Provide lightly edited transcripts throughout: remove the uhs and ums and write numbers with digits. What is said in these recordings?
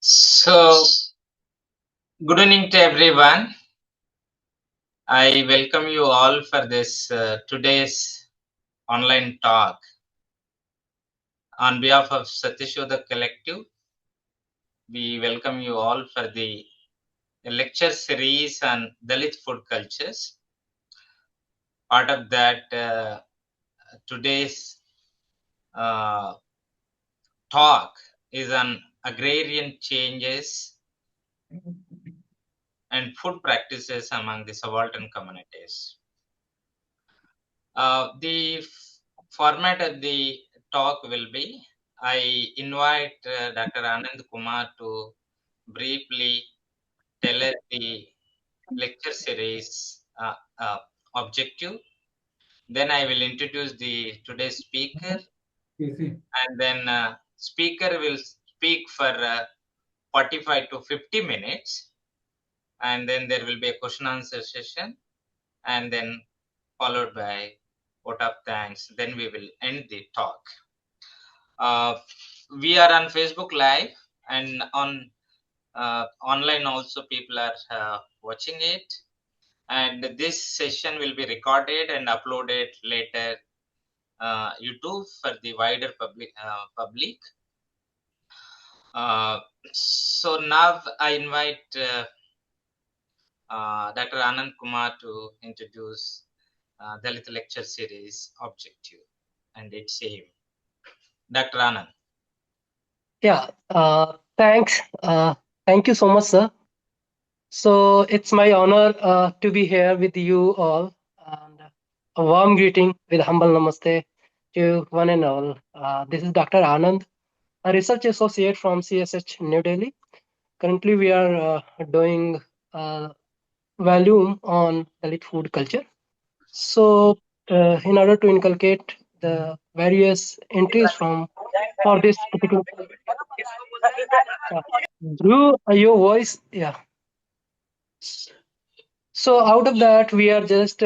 So, good evening to everyone. I welcome you all for this today's online talk. On behalf of Satyashodhak Collective, we welcome you all for the lecture series on Dalit food cultures. Part of that, today's talk is on agrarian changes and food practices among the subaltern communities. The format of the talk will be, I invite Dr. Anand Kumar to briefly tell us the lecture series objective. Then I will introduce the today's speaker, and then speaker will speak for 45 to 50 minutes, and then there will be a question answer session, and then followed by vote of thanks. Then we will end the talk. We are on Facebook Live, and on online also people are watching it. And this session will be recorded and uploaded later YouTube for the wider public. So now I invite Dr. Anand Kumar to introduce Dalit lecture series objective and its aim. Dr. Anand. Yeah, thanks. Thank you so much, sir. So it's my honor to be here with you all, and a warm greeting with humble namaste to one and all. This is Dr. Anand, a research associate from CSH New Delhi. Currently, we are doing a volume on Dalit food culture. So, in order to inculcate the various entries from for this particular, Drew, your voice, yeah. So out of that, we are just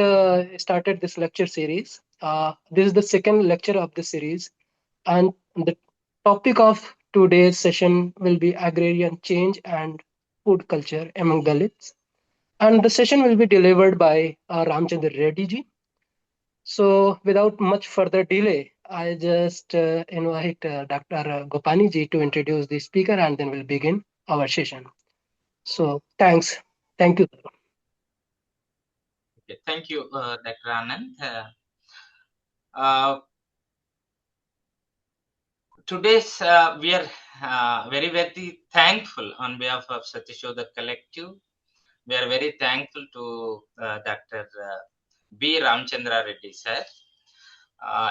started this lecture series. This is the second lecture of the series, and the topic of today's session will be agrarian change and food culture among Dalits. And the session will be delivered by Ramchandra Reddy ji. So without much further delay, I just invite Dr. Gopani ji to introduce the speaker, and then we'll begin our session. So thanks. Thank you. Okay, thank you, Dr. Anand. Today's we are very thankful on behalf of Satyashodhak Collective. We are very thankful to Dr. B.Ramachandra Reddy sir.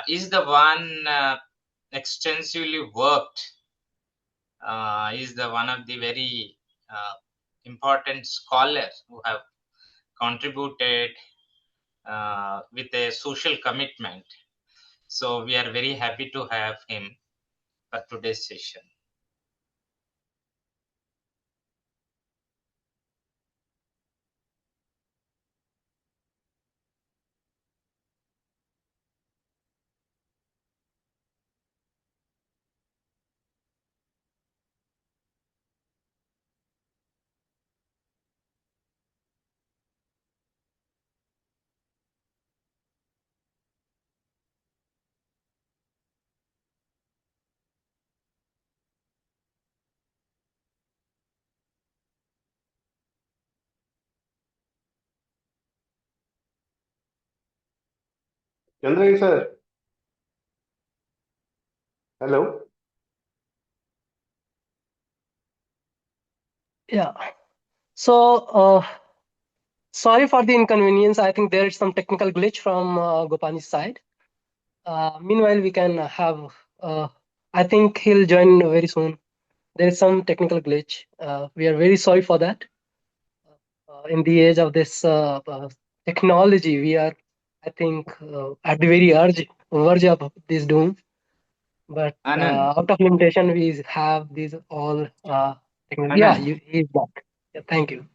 Is the one extensively worked. Is the one of the very important scholars who have contributed with a social commitment. So we are very happy to have him for today's session. Chandrai sir, hello. Yeah. So, sorry for the inconvenience. I think there is some technical glitch from Gopani's side. Meanwhile, we can have, I think he'll join very soon. There is some technical glitch. We are very sorry for that. In the age of this technology, we are, I think, at the very verge of this doom. But Anand. out of limitation, we have these all technology. Yeah, Anand. he's back. Yeah, thank you.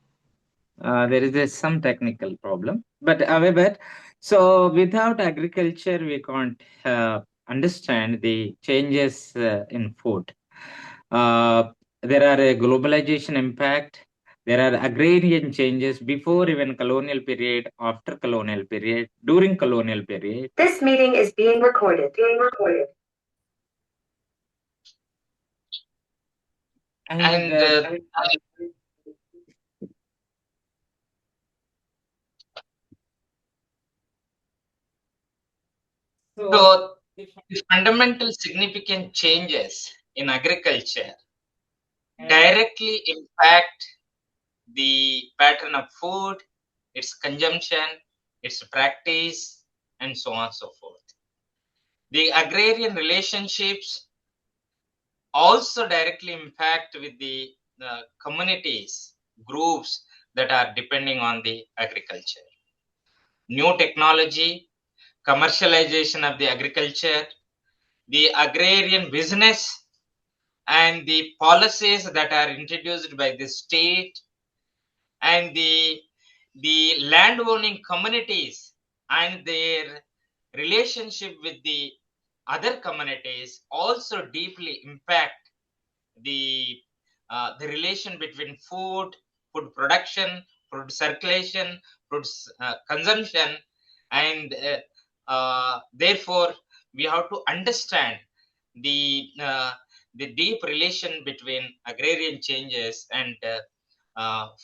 There is some technical problem, but however, so without agriculture, we can't understand the changes in food. There are a globalization impact. There are agrarian changes before even colonial period, after colonial period, during colonial period. This meeting is being recorded. And so the fundamental significant changes in agriculture directly impact the pattern of food, its consumption, its practice, and so on and so forth. The agrarian relationships also directly impact with the communities, groups that are depending on the agriculture. New technology, commercialization of the agriculture, the agrarian business, and the policies that are introduced by the state, and the land owning communities and their relationship with the other communities also deeply impact the relation between food production, food circulation, food consumption, and therefore we have to understand the the deep relation between agrarian changes and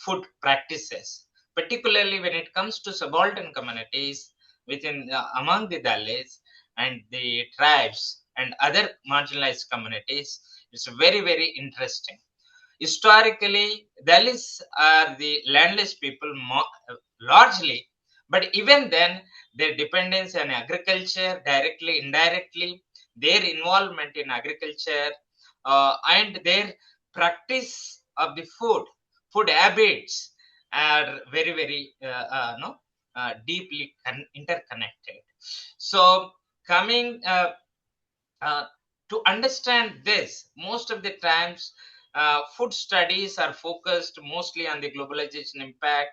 food practices, particularly when it comes to subaltern communities within among the Dalits and the tribes and other marginalized communities. It's very, very interesting. Historically, Dalits are the landless people largely, but even then, their dependence on agriculture, directly, indirectly, their involvement in agriculture, and their practice of the food habits are very, very no, deeply interconnected. So, coming uh, to understand this, most of the times, food studies are focused mostly on the globalization impact,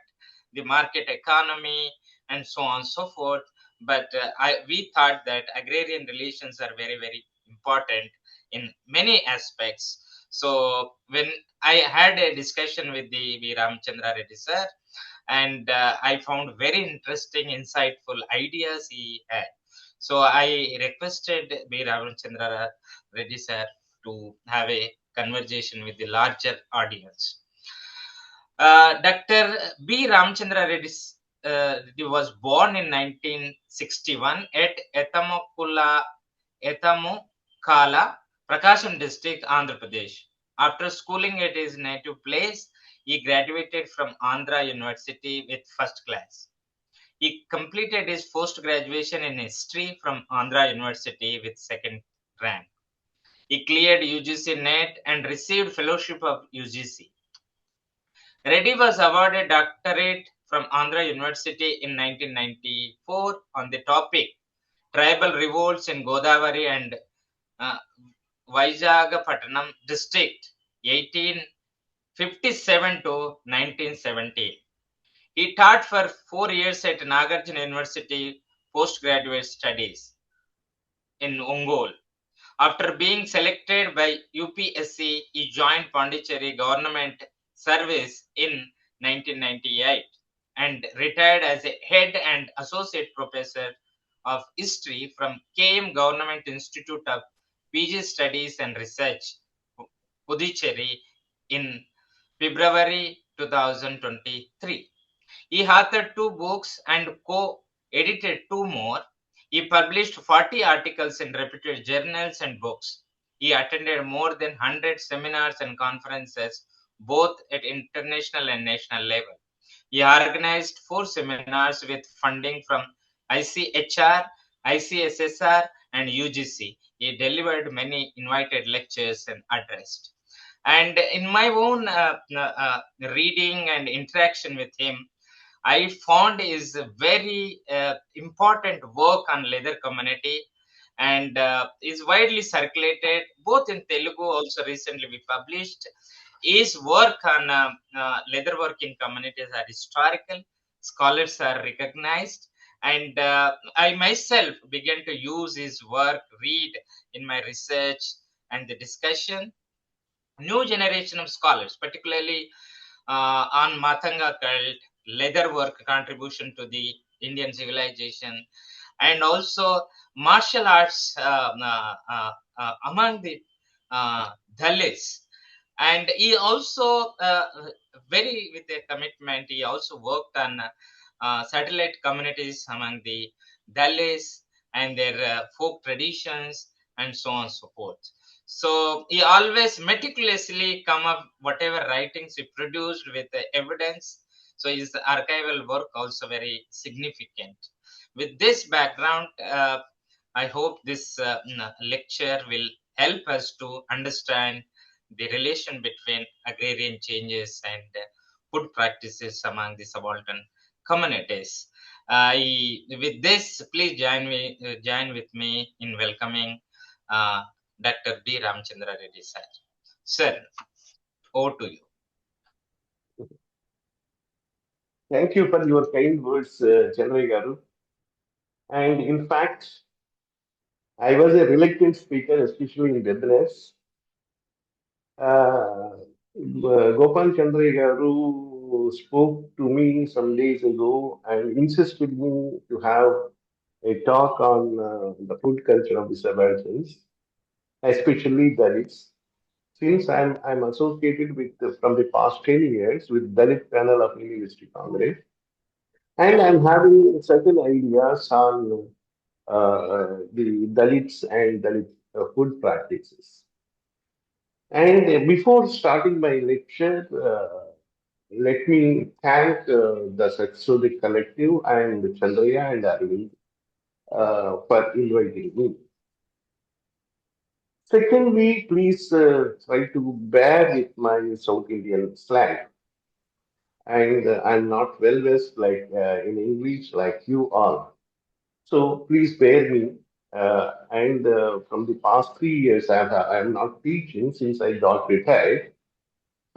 the market economy, and so on and so forth. But we thought that agrarian relations are very, very important in many aspects. So when I had a discussion with the B.Ramachandra Reddy sir, and I found very interesting, insightful ideas he had. So I requested B.Ramachandra Reddy sir to have a conversation with the larger audience. Dr. B. Ramachandra Reddy was born in 1961 at Etamukala, Prakasam district, Andhra Pradesh. After schooling at his native place, he graduated from Andhra University with first class. He completed his post-graduation in history from Andhra University with second rank. He cleared UGC NET and received fellowship of UGC. Reddy was awarded doctorate from Andhra University in 1994 on the topic Tribal Revolts in Godavari and Vizagapatanam district 1857 to 1917. He taught for 4 years at Nagarjuna University postgraduate studies in Ongole. After being selected by UPSC, he joined Pondicherry government service in 1998 and retired as a head and associate professor of history from KM Government Institute of PG Studies and Research, Puducherry, in February 2023. He authored 2 books and co-edited 2 more. He published 40 articles in reputed journals and books. He attended more than 100 seminars and conferences, both at international and national level. He organized 4 seminars with funding from ICHR, ICSSR, and UGC. He delivered many invited lectures and addressed. And in my own reading and interaction with him, I found is very important work on leather community, and is widely circulated both in Telugu. Also recently we published his work on leather working communities are historical, scholars are recognized, And I myself began to use his work, read in my research and the discussion. New generation of scholars, particularly on Matanga cult, leatherwork contribution to the Indian civilization, and also martial arts among the Dalits. And he also, very with a commitment, he also worked on satellite communities among the Dalits and their folk traditions and so on and so forth. So he always meticulously come up whatever writings he produced with the evidence. So his archival work also very significant. With this background, I hope this lecture will help us to understand the relation between agrarian changes and food practices among the subaltern communities. With this, please join with me in welcoming Dr. B.Ramachandra Reddy sir. Sir, over to you. Thank you for your kind words, Chandraiah Garu. And in fact, I was a reluctant speaker, especially in webinars. Gopal Chandraiah Garu spoke to me some days ago and insisted me to have a talk on the food culture of the suburbs, especially Dalits. Since I'm associated with from the past 10 years with Dalit panel of University Congress, and I'm having certain ideas on the Dalits and Dalit food practices. And before starting my lecture, let me thank the Satyashodhak collective and Chandraiah and Arvind for inviting me. Secondly, please try to bear with my South Indian slang. And I'm not well versed like in English like you are. So please bear me. And from the past 3 years, I'm not teaching since I got retired.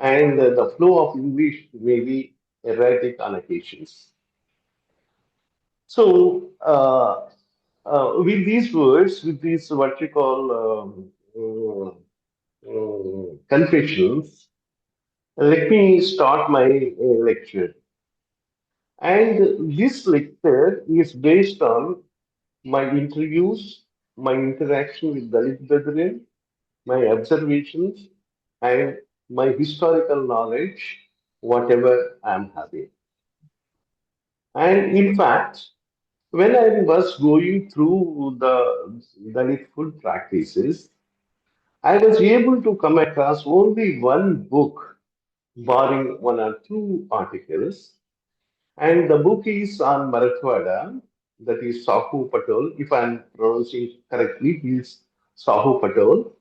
And the flow of English may be erratic on occasions. So, with these words, with these what you call confessions, let me start my lecture. And this lecture is based on my interviews, my interaction with Dalit brethren, my observations, and my historical knowledge, whatever I'm having. And in fact, when I was going through the Dalit food practices, I was able to come across only one book, barring one or two articles. And the book is on Marathwada, that is Sahu Patel. If I'm pronouncing correctly, he is Sahu Patel.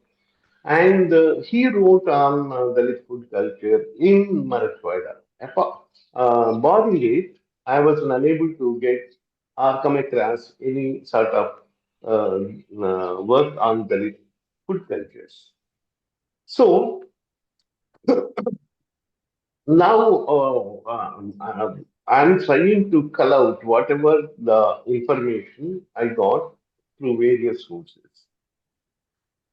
And he wrote on Dalit food culture in Marathwada. Barring it, I was unable to get or come across any sort of work on Dalit food cultures. So now I'm trying to cull out whatever the information I got through various sources.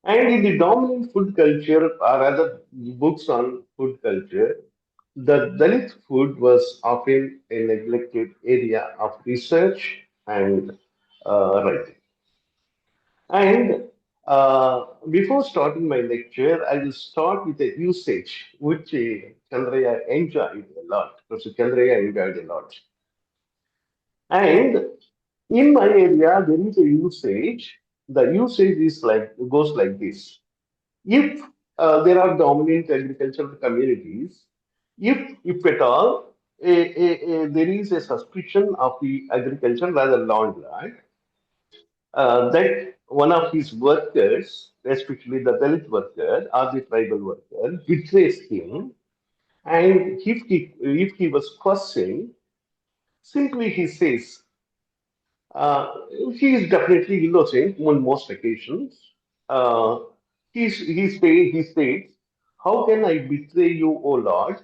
And in the dominant food culture or other books on food culture, the Dalit food was often a neglected area of research and writing. And before starting my lecture, I will start with a usage which Chandraiah enjoyed a lot. Professor Chandraiah enjoyed a lot. And in my area, there is a usage. The usage is like goes like this. If there are dominant agricultural communities, if at all there is a suspicion of the agriculture rather landlord, that one of his workers, especially the Dalit worker or the tribal worker, betrays him, and if he was questioned, simply he says uh, he is definitely innocent on most occasions. Uh, he states, "How can I betray you, O Lord,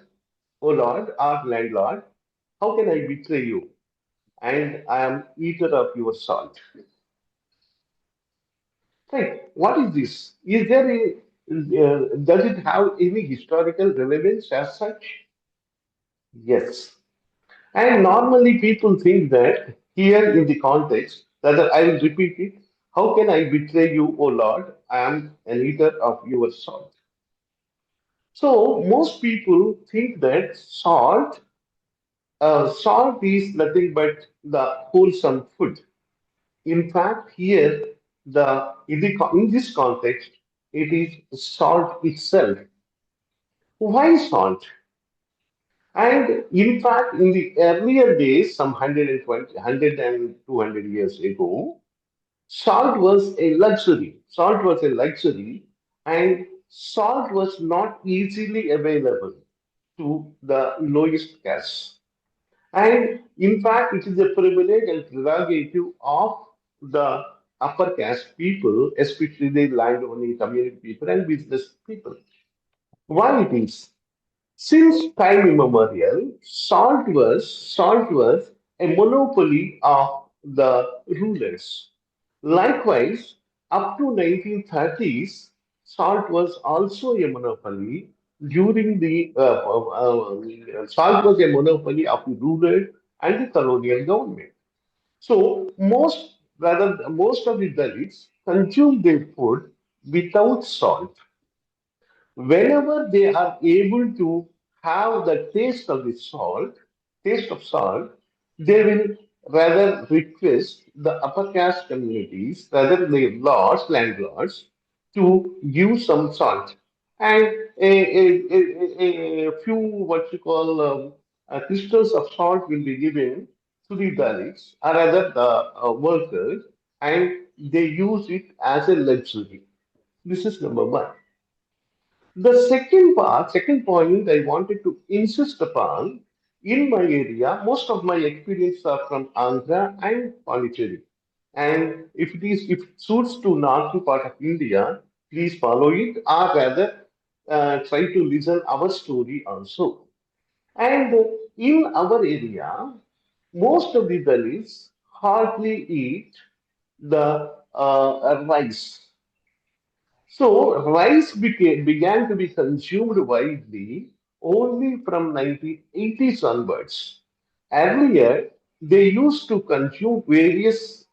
or landlord? How can I betray you?" and I am eater of your salt. Right. What is this? Is there a, does it have any historical relevance as such? Yes. And normally people think that here in the context, that I will repeat it, how can I betray you, O Lord? I am an eater of your salt. So most people think that salt is nothing but the wholesome food. In fact, here in this context, it is salt itself. Why salt? And in fact, in the earlier days, some 120, 200 years ago, salt was a luxury. Salt was a luxury, and salt was not easily available to the lowest caste. And in fact, it is a privilege and prerogative of the upper caste people, especially the landowning community people and business people. Why it is? Since time immemorial, salt was a monopoly of the rulers. Likewise, up to 1930s, salt was also a monopoly during the salt was a monopoly of the rulers and the colonial government. So most of the Dalits consume their food without salt. Whenever they are able to have the taste of salt, they will rather request the upper caste communities, rather the landlords, to give some salt. And a few, what you call, crystals of salt will be given to the Dalits, or rather the workers, and they use it as a luxury. This is number one. The second point I wanted to insist upon in my area, most of my experience are from Andhra and Pondicherry. And if it suits to northern part of India, please follow it, or rather try to listen our story also. And in our area, most of the Dalits hardly eat the rice. So began to be consumed widely only from 1980s onwards. Earlier, they used to consume various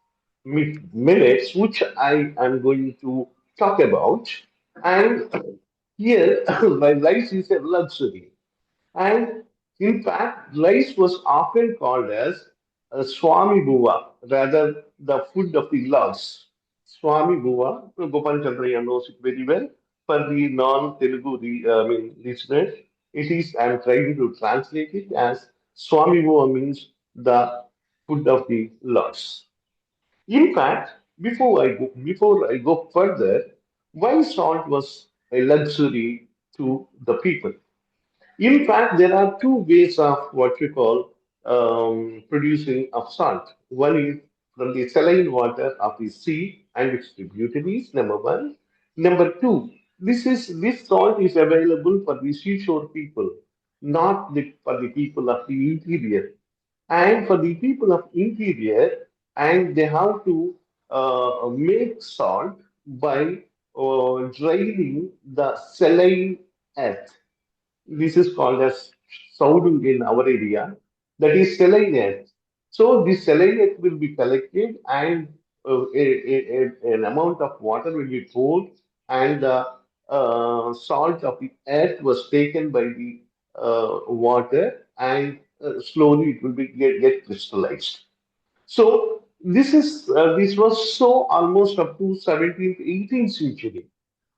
millets, which I am going to talk about. And here, my rice is a luxury. And in fact, rice was often called as Swami Buva, rather the food of the lords. Swami Buva, Gopal Chandraiah knows it very well. For the non-Telugu listeners, it is, I am trying to translate it as Swami Buva means the food of the lords. In fact, before I go further, why salt was a luxury to the people? In fact, there are two ways of what we call producing of salt. One is from the saline water of the sea and its tributaries, number one. Number two, this salt is available for the seashore people, not for the people of the interior. And for the people of interior, and they have to make salt by draining the saline earth. This is called as souding in our area. That is salinate. So this salinate will be collected, and an amount of water will be poured, and the salt of the earth was taken by the water, and slowly it will get crystallized. So this was so almost up to 17th, 18th century.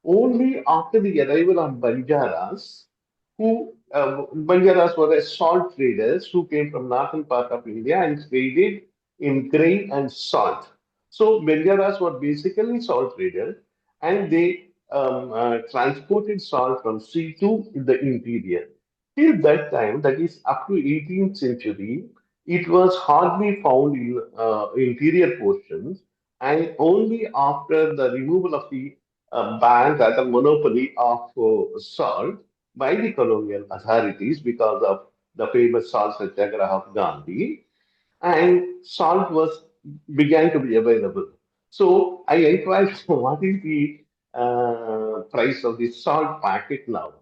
Only after the arrival of Banjaras, Banjaras were salt traders who came from northern part of India and traded in grain and salt. So Banjaras were basically salt traders, and they transported salt from sea to the interior. Till that time, that is up to 18th century, it was hardly found in interior portions, and only after the removal of the ban, rather monopoly of salt by the colonial authorities because of the famous salt satyagraha of Gandhi, and salt was began to be available. So I inquired, what is the price of the salt packet now?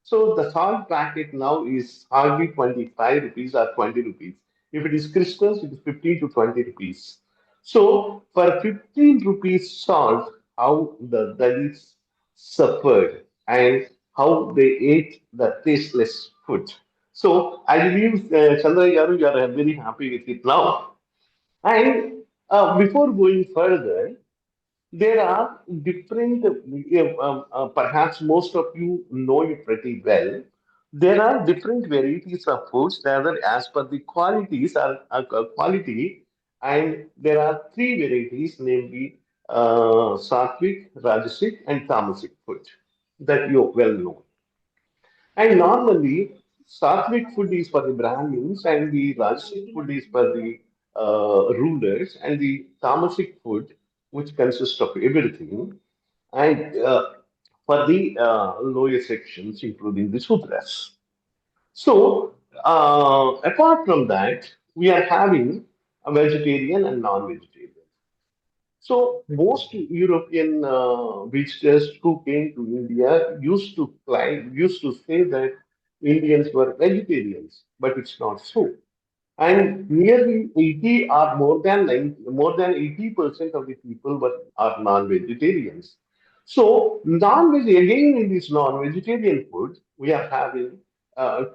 So the salt packet now is hardly 25 rupees or 20 rupees. If it is crystals, it is 15 to 20 rupees. So for 15 rupees salt, how the Dalits suffered and how they ate the tasteless food. So I believe, Chandraiah, you are very happy with it now. And before going further, there are different, perhaps most of you know it pretty well. There are different varieties of foods rather as per the qualities or quality, and there are three varieties, namely sattvic, rajasic, and tamasic food that you well know. And normally, sattvic food is for the Brahmins, and the Rajasic food is for the rulers, and the Tamasic food, which consists of everything, and for the lower sections, including the Sudras. So, apart from that, we are having a vegetarian and non-vegetarian. So most European visitors who came to India used to say that Indians were vegetarians, but it's not so. And nearly 80 or more than 80% of the people are non-vegetarians. So non-veg again in this non-vegetarian food, we are having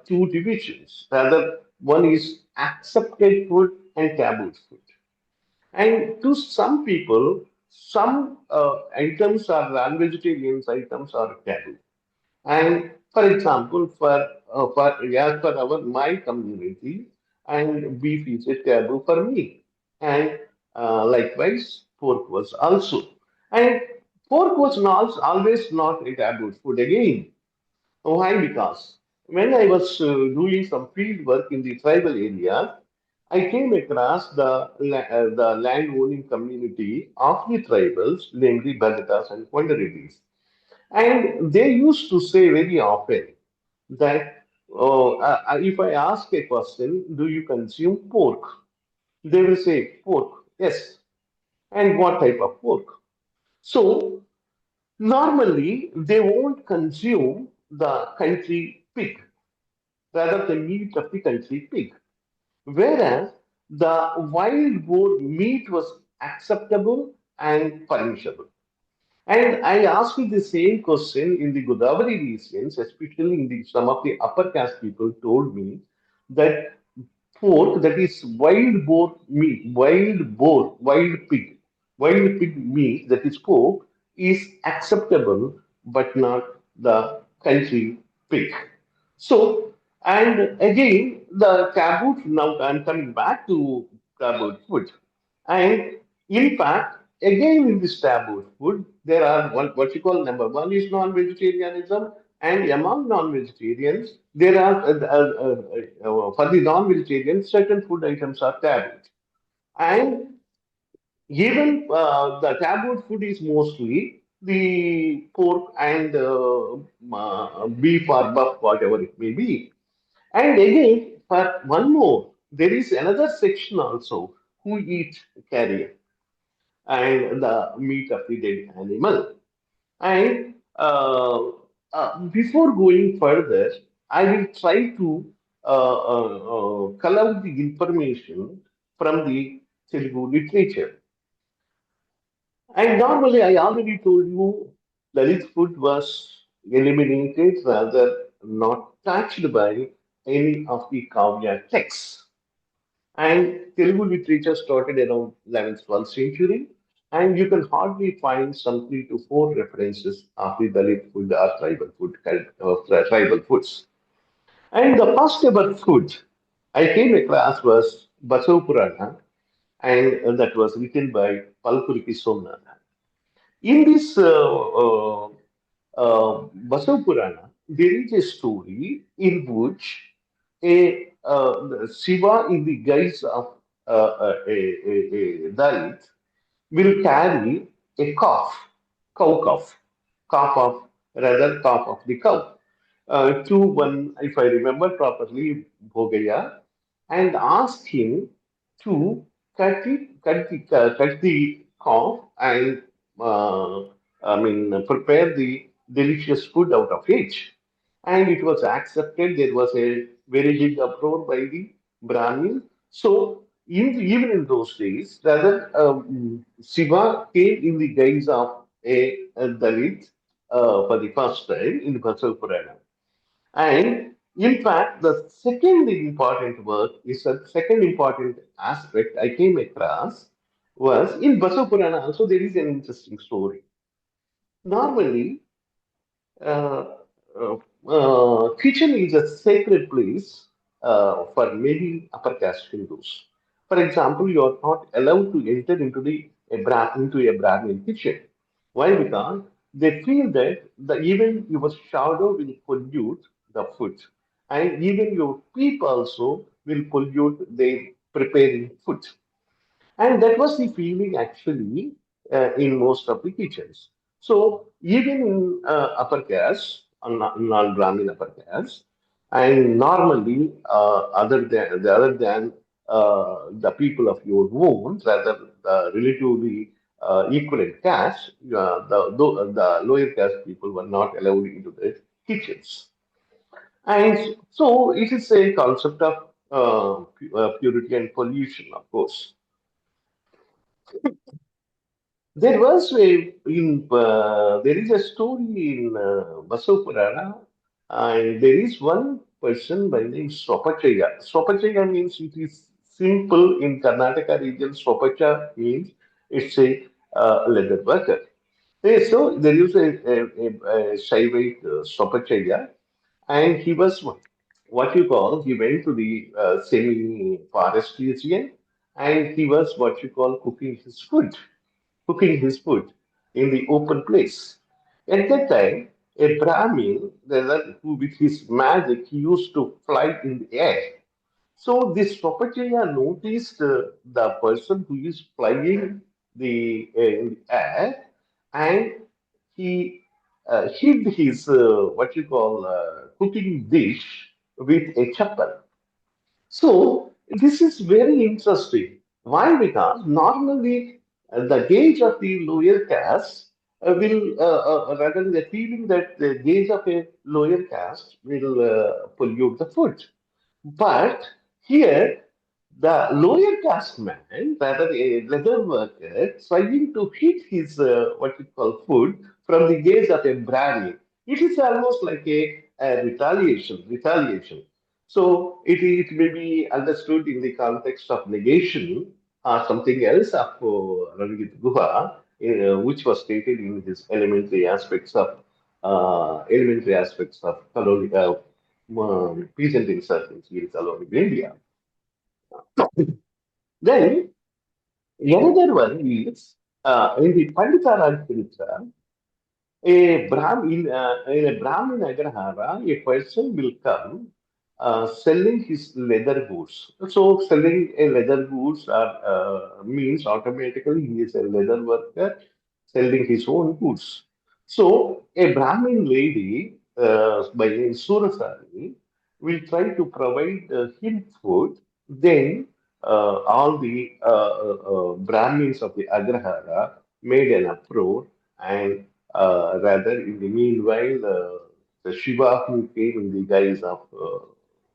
two divisions. Rather, one is accepted food and taboo food. And to some people, some items are non-vegetarian items are taboo. And for example, as per our my community, and beef is a taboo for me. And likewise, pork was also. And pork was not always not a taboo food again. Why? Because when I was doing some field work in the tribal area, I came across the land owning community of the tribals, namely Bagatas and Kondaredis. And they used to say very often that if I ask a question, do you consume pork? They will say, pork, yes. And what type of pork? So, normally, they won't consume the country pig, rather the meat of the country pig. Whereas the wild boar meat was acceptable and permissible. And I asked you the same question in the Godavari regions, especially in some of the upper caste people told me that pork, that is wild pig meat, that is pork, is acceptable, but not the country pig. So, and again, the taboo, now I'm coming back to taboo food. And in fact, again in this taboo food, there are what you call number one is non-vegetarianism, and among non-vegetarians, there are for the non-vegetarians, certain food items are taboo. And even the taboo food is mostly the pork and beef or buff, whatever it may be. And again, for one more, there is another section also who eat carrion and the meat of the dead animal. And before going further, I will try to collect the information from the Telugu literature. And normally, I already told you, Dalit food was eliminated, rather not touched by any of the Kavya texts. And Telugu literature started around 11th, 12th century, and you can hardly find some 3 to 4 references of the Dalit food or tribal foods. And the first ever food I came across was Basav Purana, and that was written by Palkuriki Somnatha. In this Basav Purana, there is a story in which Shiva, in the guise of a Dalit, will carry a calf of, rather calf of the cow, to one, if I remember properly, Bhogaya, and ask him to cut the cow and prepare the delicious food out of it. And it was accepted. There was a very big uproar by the Brahmin. So, even in those days, rather, Shiva came in the guise of a Dalit for the first time in the Vasal Purana. And in fact, the second important work is the second important aspect I came across was in Vasal Purana also there is an interesting story. Normally, uh, kitchen is a sacred place for many upper caste Hindus. For example, you are not allowed to enter into a Brahmin kitchen. Why? Because they feel that even your shadow will pollute the food, and even your peep also will pollute their preparing food. And that was the feeling actually in most of the kitchens. So even in upper caste, non-Brahmin upper caste, and normally other than the people of your own, rather relatively equivalent caste, the lower caste people were not allowed into the kitchens. And so it is a concept of purity and pollution, of course. There is a story in Basav Purana, and there is one person by the name Swapachaya. Swapachaya means it is simple in Karnataka region. Swapacha means it's a leather worker. So there is a Shaivite Swapachaya, and he was what you call, he went to the semi-forest region, and he was what you call cooking his food in the open place. At that time, a Brahmin, who with his magic, he used to fly in the air. So this Swapachaya noticed the person who is flying in the air, and he hid his what you call cooking dish with a chapel. So this is very interesting. Why? Because normally the gauge of the lower caste rather the feeling that the gauge of a lower caste will pollute the food. But here, the lower caste man, rather a leather worker, trying to hit his what we call food from the gaze of a Brahmin. It is almost like a retaliation. So it may be understood in the context of negation or something else of Ravigit Guha, which was stated in his elementary aspects of colonial peasant insurgency in colonial India. Then another one is in the Pandita Rajpuritra, in a Brahmin Agrahara, a person will come selling his leather goods. So, selling a leather goods means automatically he is a leather worker selling his own goods. So, a Brahmin lady by name Surasari will try to provide him food. Then, all the Brahmins of the Agrahara made an uproar, and rather, in the meanwhile, the Shiva who came in the guise of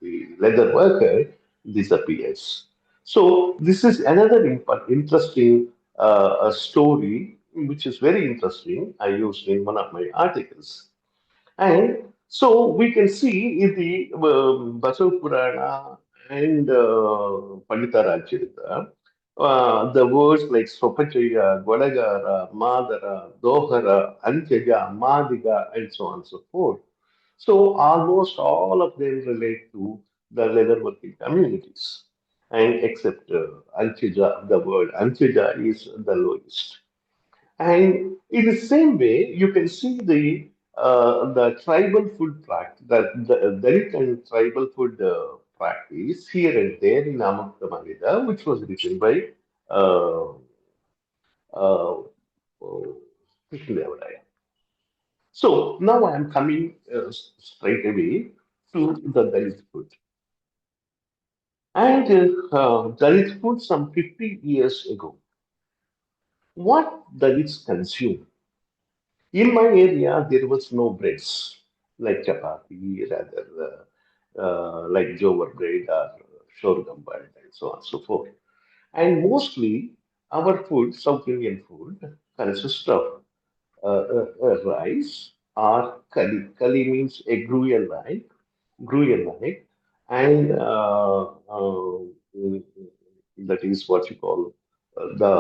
the leather worker disappears. So, this is another interesting story, which is very interesting. I used in one of my articles. And so we can see in the Basav Purana and Pandita Rajcharita, the words like Swapachaya, Gwadagara, Madara, Dohara, Antyaja, Madiga, and so on and so forth. So almost all of them relate to the leatherworking communities. And except Antyaja, the word Antyaja is the lowest. And in the same way, you can see the tribal food practice, the Dalit and tribal food practice here and there in Amaktamanida, which was written by uh, uh, Krishnadevaraya. So now I am coming straight away to the Dalit food. And Dalit food some 50 years ago. What Dalits consume? In my area, there was no breads like chapati, rather like jowar bread or sorghum bread, and so on and so forth. And mostly, our food, South Indian food, consists of rice or curry. Curry means a gruel like, and that is what you call the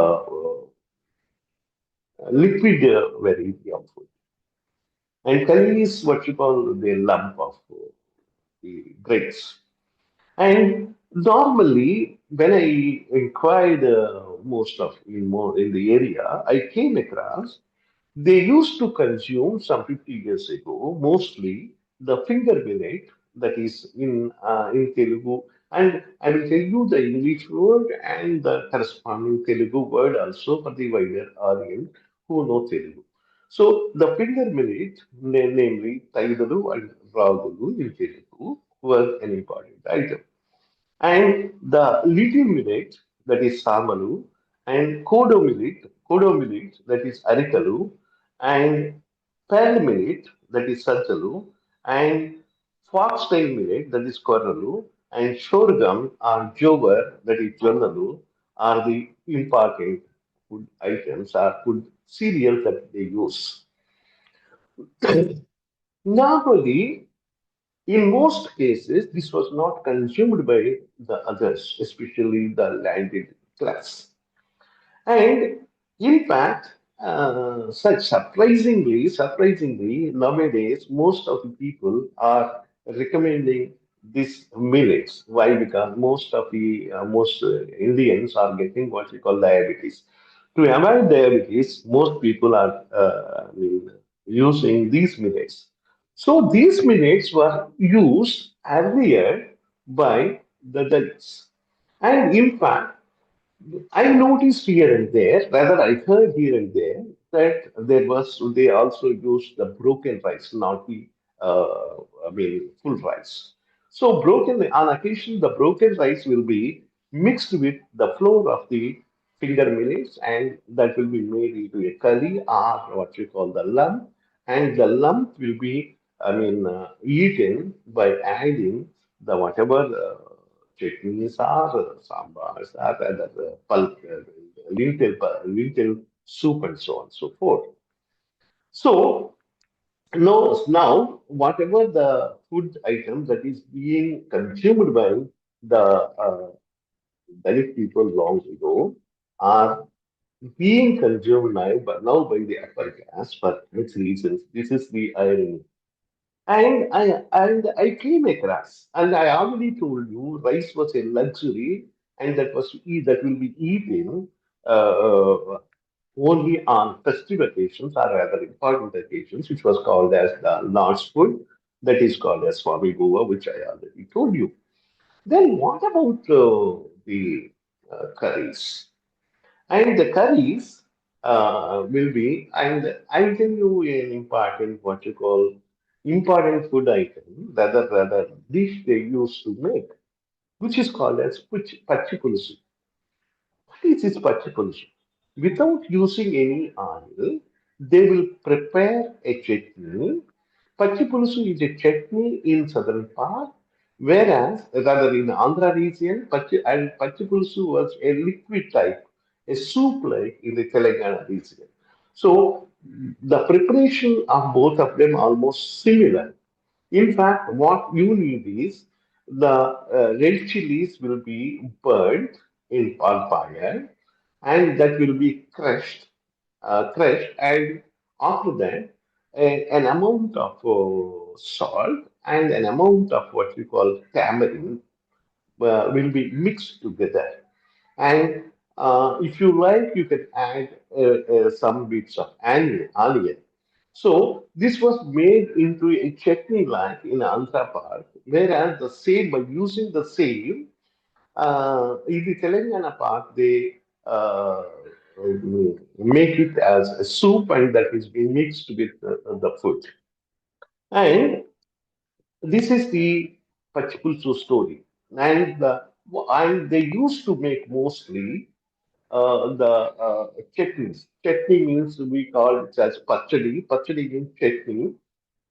liquid variety of food. And curry is what you call the lump of the grapes. And normally, when I inquired most of in the area, I came across they used to consume some 50 years ago mostly the finger millet that is in Telugu, and I will tell you the English word and the corresponding Telugu word also for the wider audience who know Telugu. So the finger millet, namely Taidalu and Ragulu in Telugu, was an important item. And the little millet, that is Samalu, and Kodo millet, that is Arikalu, and pearl millet, that is Sajjalu, and foxtail millet, that is Koralu, and sorghum or jover, that is Jonalu, are the important food items or food cereals that they use. Normally, in most cases, this was not consumed by the others, especially the landed class. And in fact, surprisingly, nowadays, most of the people are recommending this millets. Why? Because most Indians are getting what we call diabetes. To avoid diabetes, most people are using these millets. So these millets were used earlier by the Dalits. And in fact, I noticed here and there, rather I heard here and there, that they also used the broken rice, not the full rice. So on occasion the broken rice will be mixed with the flour of the finger millets, and that will be made into a curry or what you call the lump, and the lump will be eaten by adding the whatever. Chutneys are, sambars are, other pulp, lentil soup, and so on and so forth. So, no, now, whatever the food item that is being consumed by the Dalit people long ago are being consumed now by the upper class for which reasons. This is the irony. And I came across, and I already told you, rice was a luxury, and that will be eaten only on festive occasions or rather important occasions, which was called as the Lord's food, that is called as Swami Gova, which I already told you. Then what about the curries? And the curries will be, and I'll tell you an important, what you call, important food item, rather dish they used to make, which is called as pachipulusu. What is this pachipulusu? Without using any oil, they will prepare a chutney. Pachipulusu is a chutney in southern part, whereas rather in Andhra region, Pachipulusu was a liquid type, a soup like in the Telangana region. So the preparation of both of them almost similar. In fact, what you need is the red chilies will be burnt in on fire, and that will be crushed, and after that, an amount of salt and an amount of what we call tamarind will be mixed together. And if you like, you can add some bits of onion. So this was made into a chutney like in Andhra part, whereas the same by using the same in the Telangana part they make it as a soup, and that is being mixed with the food. And this is the Pachipulsu story. And And they used to make mostly the chutneys. Chutney means we call it as pachadi. Pachadi means chutney.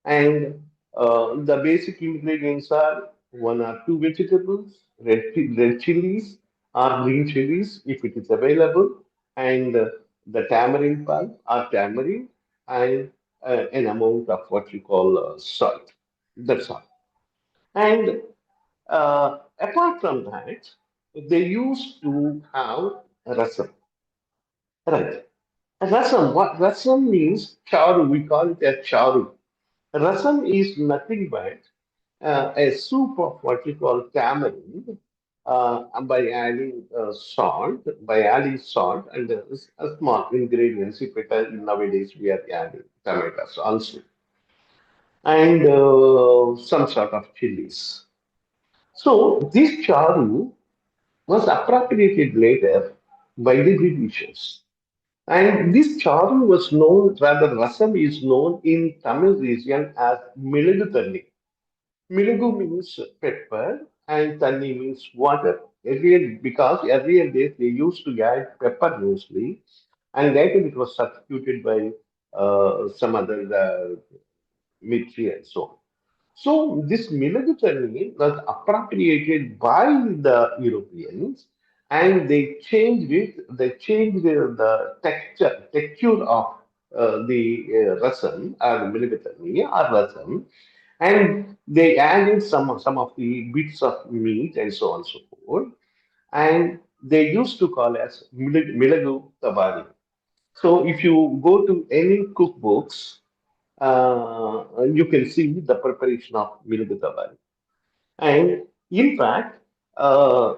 And the basic ingredients are one or two vegetables, red chilies or green chilies if it is available, and the tamarind pulp or tamarind, and an amount of what you call salt. That's all. And apart from that, they used to have rasam. Right. Rasam. What rasam means? Charu. We call it a charu. Rasam is nothing but a soup of what you call tamarind by adding salt, and a small ingredients. If it are, nowadays we are adding tomatoes also, and some sort of chilies. So this charu was appropriated later by the Britishers. And this charu was known, rather rasam is known in Tamil region as Milagu. Milugu means pepper and tanni means water. Earlier days they used to add pepper mostly, and later it was substituted by some other military and so on. So this Milagu was appropriated by the Europeans, and they changed it. They changed the texture of the rasam or Milagu or rasam, and they added some of the bits of meat and so on and so forth, and they used to call as milagu tabari. So if you go to any cookbooks, you can see the preparation of milagu tabari. And in fact, uh,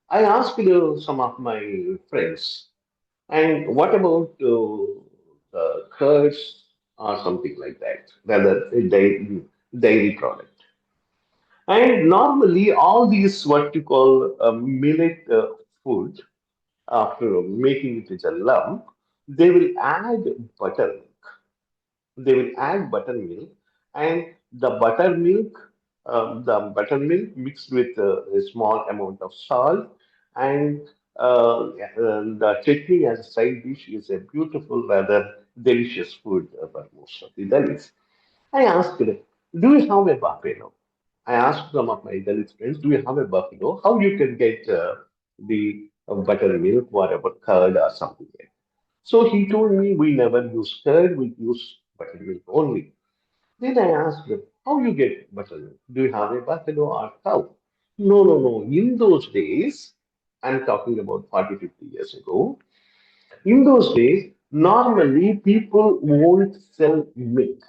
I asked some of my friends, and what about curds or something like that, rather a dairy product. And normally, all these what you call millet food, after making it as a lump, they will add butter. They will add buttermilk, and the buttermilk mixed with a small amount of salt, and the chutney as a side dish is a beautiful, rather delicious food for most of the Dalits. I asked them, do you have a buffalo? I asked some of my Dalit friends, do you have a buffalo? How you can get the buttermilk, whatever, curd or something like that. So he told me, we never use curd, we use buttermilk only. Then I asked him, how you get buttermilk? Do you have a buffalo or cow? No, no, no. In those days, I'm talking about 40, 50 years ago, in those days, normally people won't sell milk.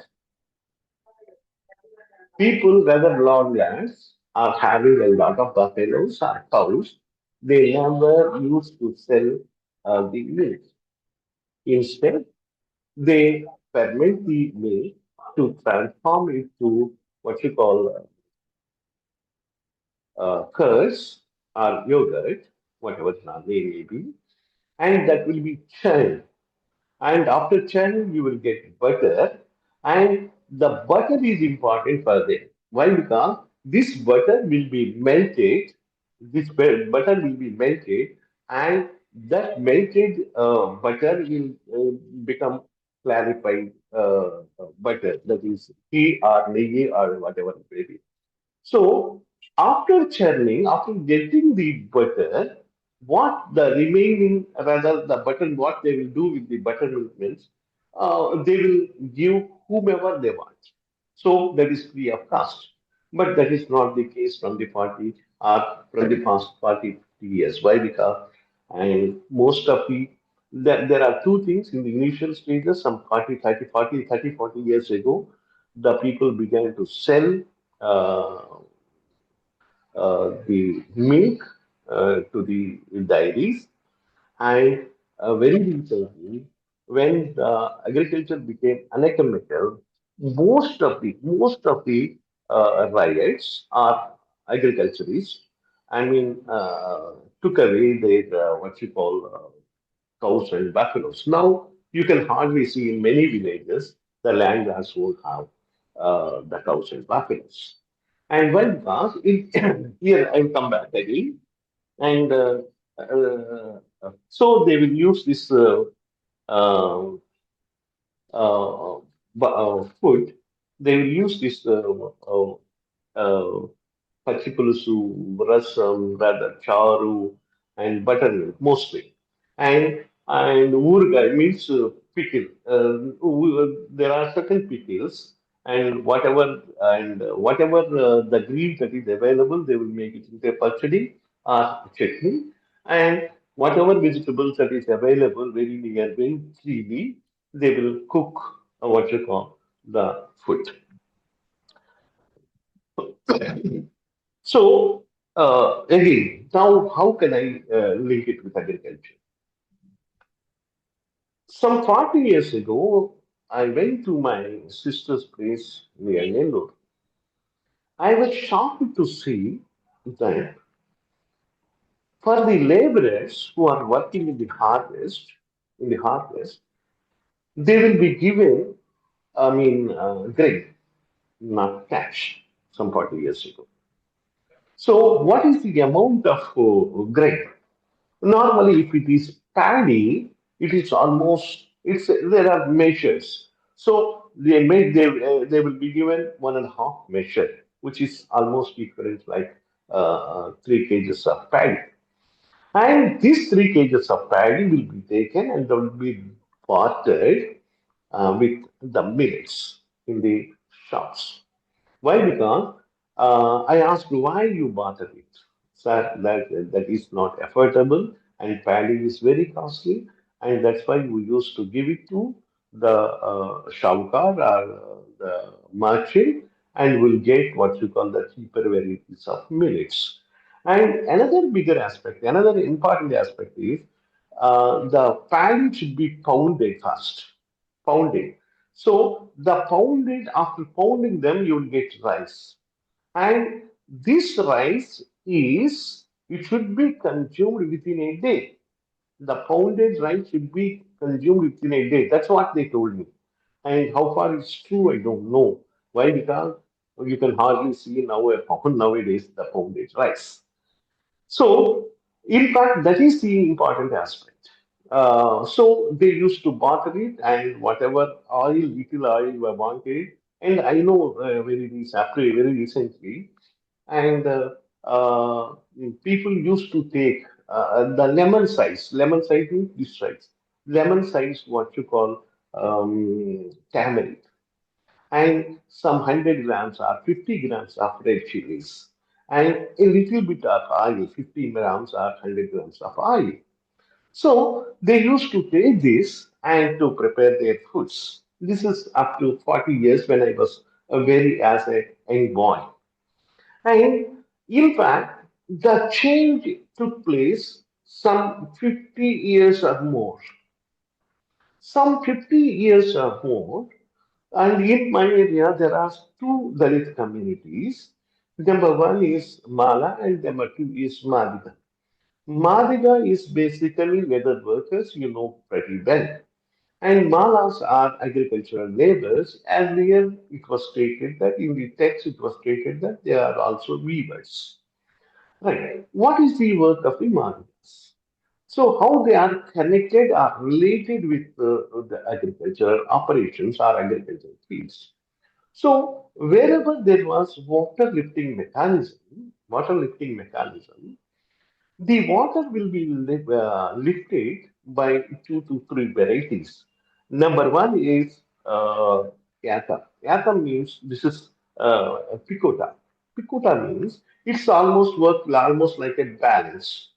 People, whether lordlands, are having a lot of buffaloes or cows. They never used to sell the milk. Instead, they ferment the milk to transform it to what you call curds or yogurt, whatever the name may be, and that will be churned. And after churning, you will get butter, and the butter is important for them. Why? Because this butter will be melted, butter will be melted, and that melted butter will become clarified butter, that is ghee or neghee or whatever it may be. So after churning, after getting the butter, what the remaining, rather the butter, what they will do with the buttermilk means, they will give whomever they want. So that is free of cost. But that is not the case from the party or from the past 40, 50 years. Why? Because and most of there are two things in the initial stages, some 40 years ago, the people began to sell the milk to the dairies, and very recently, when the agriculture became uneconomical, most of the riots are agriculturists. I mean, took away their what you call cows and buffaloes. Now you can hardly see in many villages the land has won't have the cows and buffaloes. And when because here I come back again. And so they will use this uh, food. They will use this uh, Pachipulusu, rasam, rather charu, and buttermilk mostly. And urgai means pickle. There are certain pickles, and whatever the green that is available, they will make it into a pachadi or chutney, and whatever vegetables that is available very near, very freely, they will cook what you call the food. So, again, now how can I link it with agriculture? Some 40 years ago, I went to my sister's place near Nellore. I was shocked to see that for the laborers who are working in the harvest, they will be given, grain, not cash, some 40 years ago. So, what is the amount of grain? Normally, if it is paddy, it is almost it's there are measures. So they will be given 1.5 measure, which is almost equivalent like 3 kgs of paddy. And these 3 kgs of paddy will be taken and will be bartered with the millets in the shops. Why? Because I asked why you barter it. Sir, that is not affordable and paddy is very costly, and that's why we used to give it to the shaukar or the merchant, and will get what you call the cheaper varieties of millets. And another bigger aspect, another important aspect is the paddy should be pounded first. Pounded. So the pounded, after pounding them, you will get rice. And this rice it should be consumed within a day. The pounded rice should be consumed within a day. That's what they told me. And how far it's true, I don't know. Why? Because you can hardly see now a pound nowadays the pounded rice. So, in fact, that is the important aspect. So they used to barter it, and whatever little oil were wanted. And I know very recently, and people used to take the lemon size means this size, lemon size, what you call tamarind, and some 100 grams or 50 grams of red chilies, and a little bit of oil, 50 grams or 100 grams of oil. So they used to take this and to prepare their foods. This is up to 40 years when I was as a young boy. And in fact, the change took place some 50 years or more. Some 50 years or more. And in my area, there are two Dalit communities. Number one is Mala and number two is Madiga. Madiga is basically weather workers, you know pretty well. And Malas are agricultural laborers. Earlier, it was stated that in the text, it was stated that they are also weavers. Right. What is the work of the Madigas? So, how they are connected or related with the agricultural operations or agricultural fields? So wherever there was water lifting mechanism, the water will be lifted by 2 to 3 varieties. Number one is yatam. Yatam means this is picota. Picota means it's almost like a balance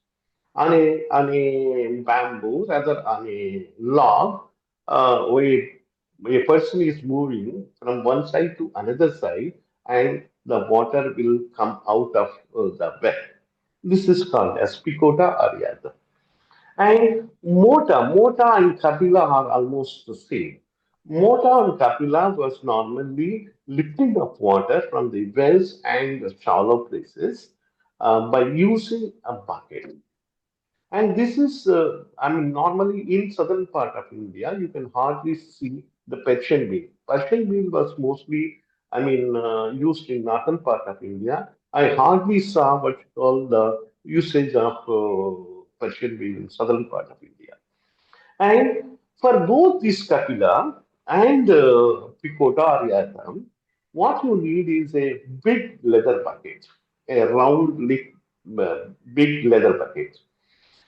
on a bamboo, rather on a log, where a person is moving from one side to another side, and the water will come out of the well. This is called as picota or yada. And mota and kapila are almost the same. Mota and kapila was normally lifting of water from the wells and the shallow places by using a bucket. And this is, normally in southern part of India, you can hardly see the Persian wheel. Persian wheel was mostly, used in northern part of India. I hardly saw what you call the usage of Persian wheat in southern part of India. And for both this Kapila and Pikota or Yatam, what you need is a big leather bucket, a round, big leather bucket.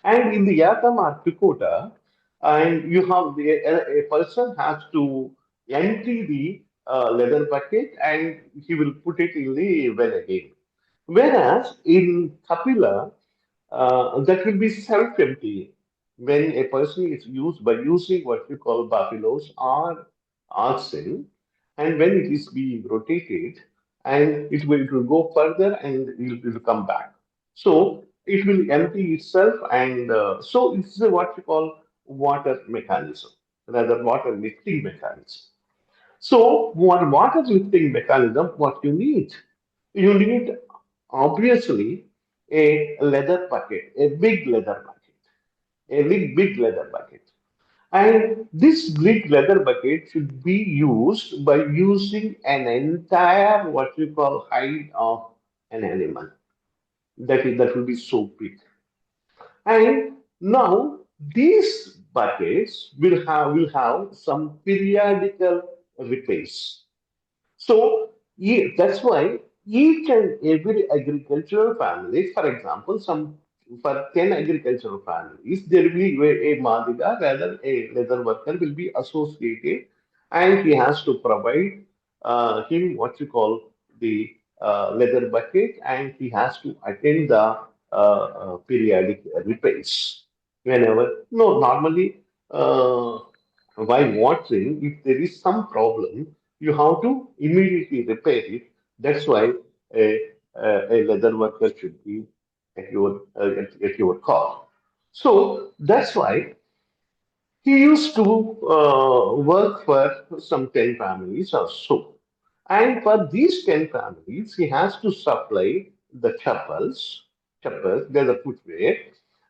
And in the Yatam or Pikota, and you have a person has to empty the leather bucket and he will put it in the well again. Whereas in Kapila, that will be self-emptying when a person is used by using what we call buffaloes or oxen, and when it is being rotated, and it will go further and it will come back. So it will empty itself, and so it's what we call water mechanism, rather water lifting mechanism. So, one water lifting mechanism, what you need? You need obviously a leather bucket, a big leather bucket, a big leather bucket. And this big leather bucket should be used by using an entire what we call hide of an animal. That will be so big. And now these buckets will have some periodical repairs. So that's why each and every agricultural family, for example, for 10 agricultural families, there will be a Madiga, rather a leather worker will be associated, and he has to provide him what you call the leather bucket, and he has to attend the periodic repairs whenever. No, normally. While watering, if there is some problem, you have to immediately repair it. That's why a leather worker should be at your call. So that's why he used to work for some 10 families or so. And for these 10 families, he has to supply the chappals, they're the footwear,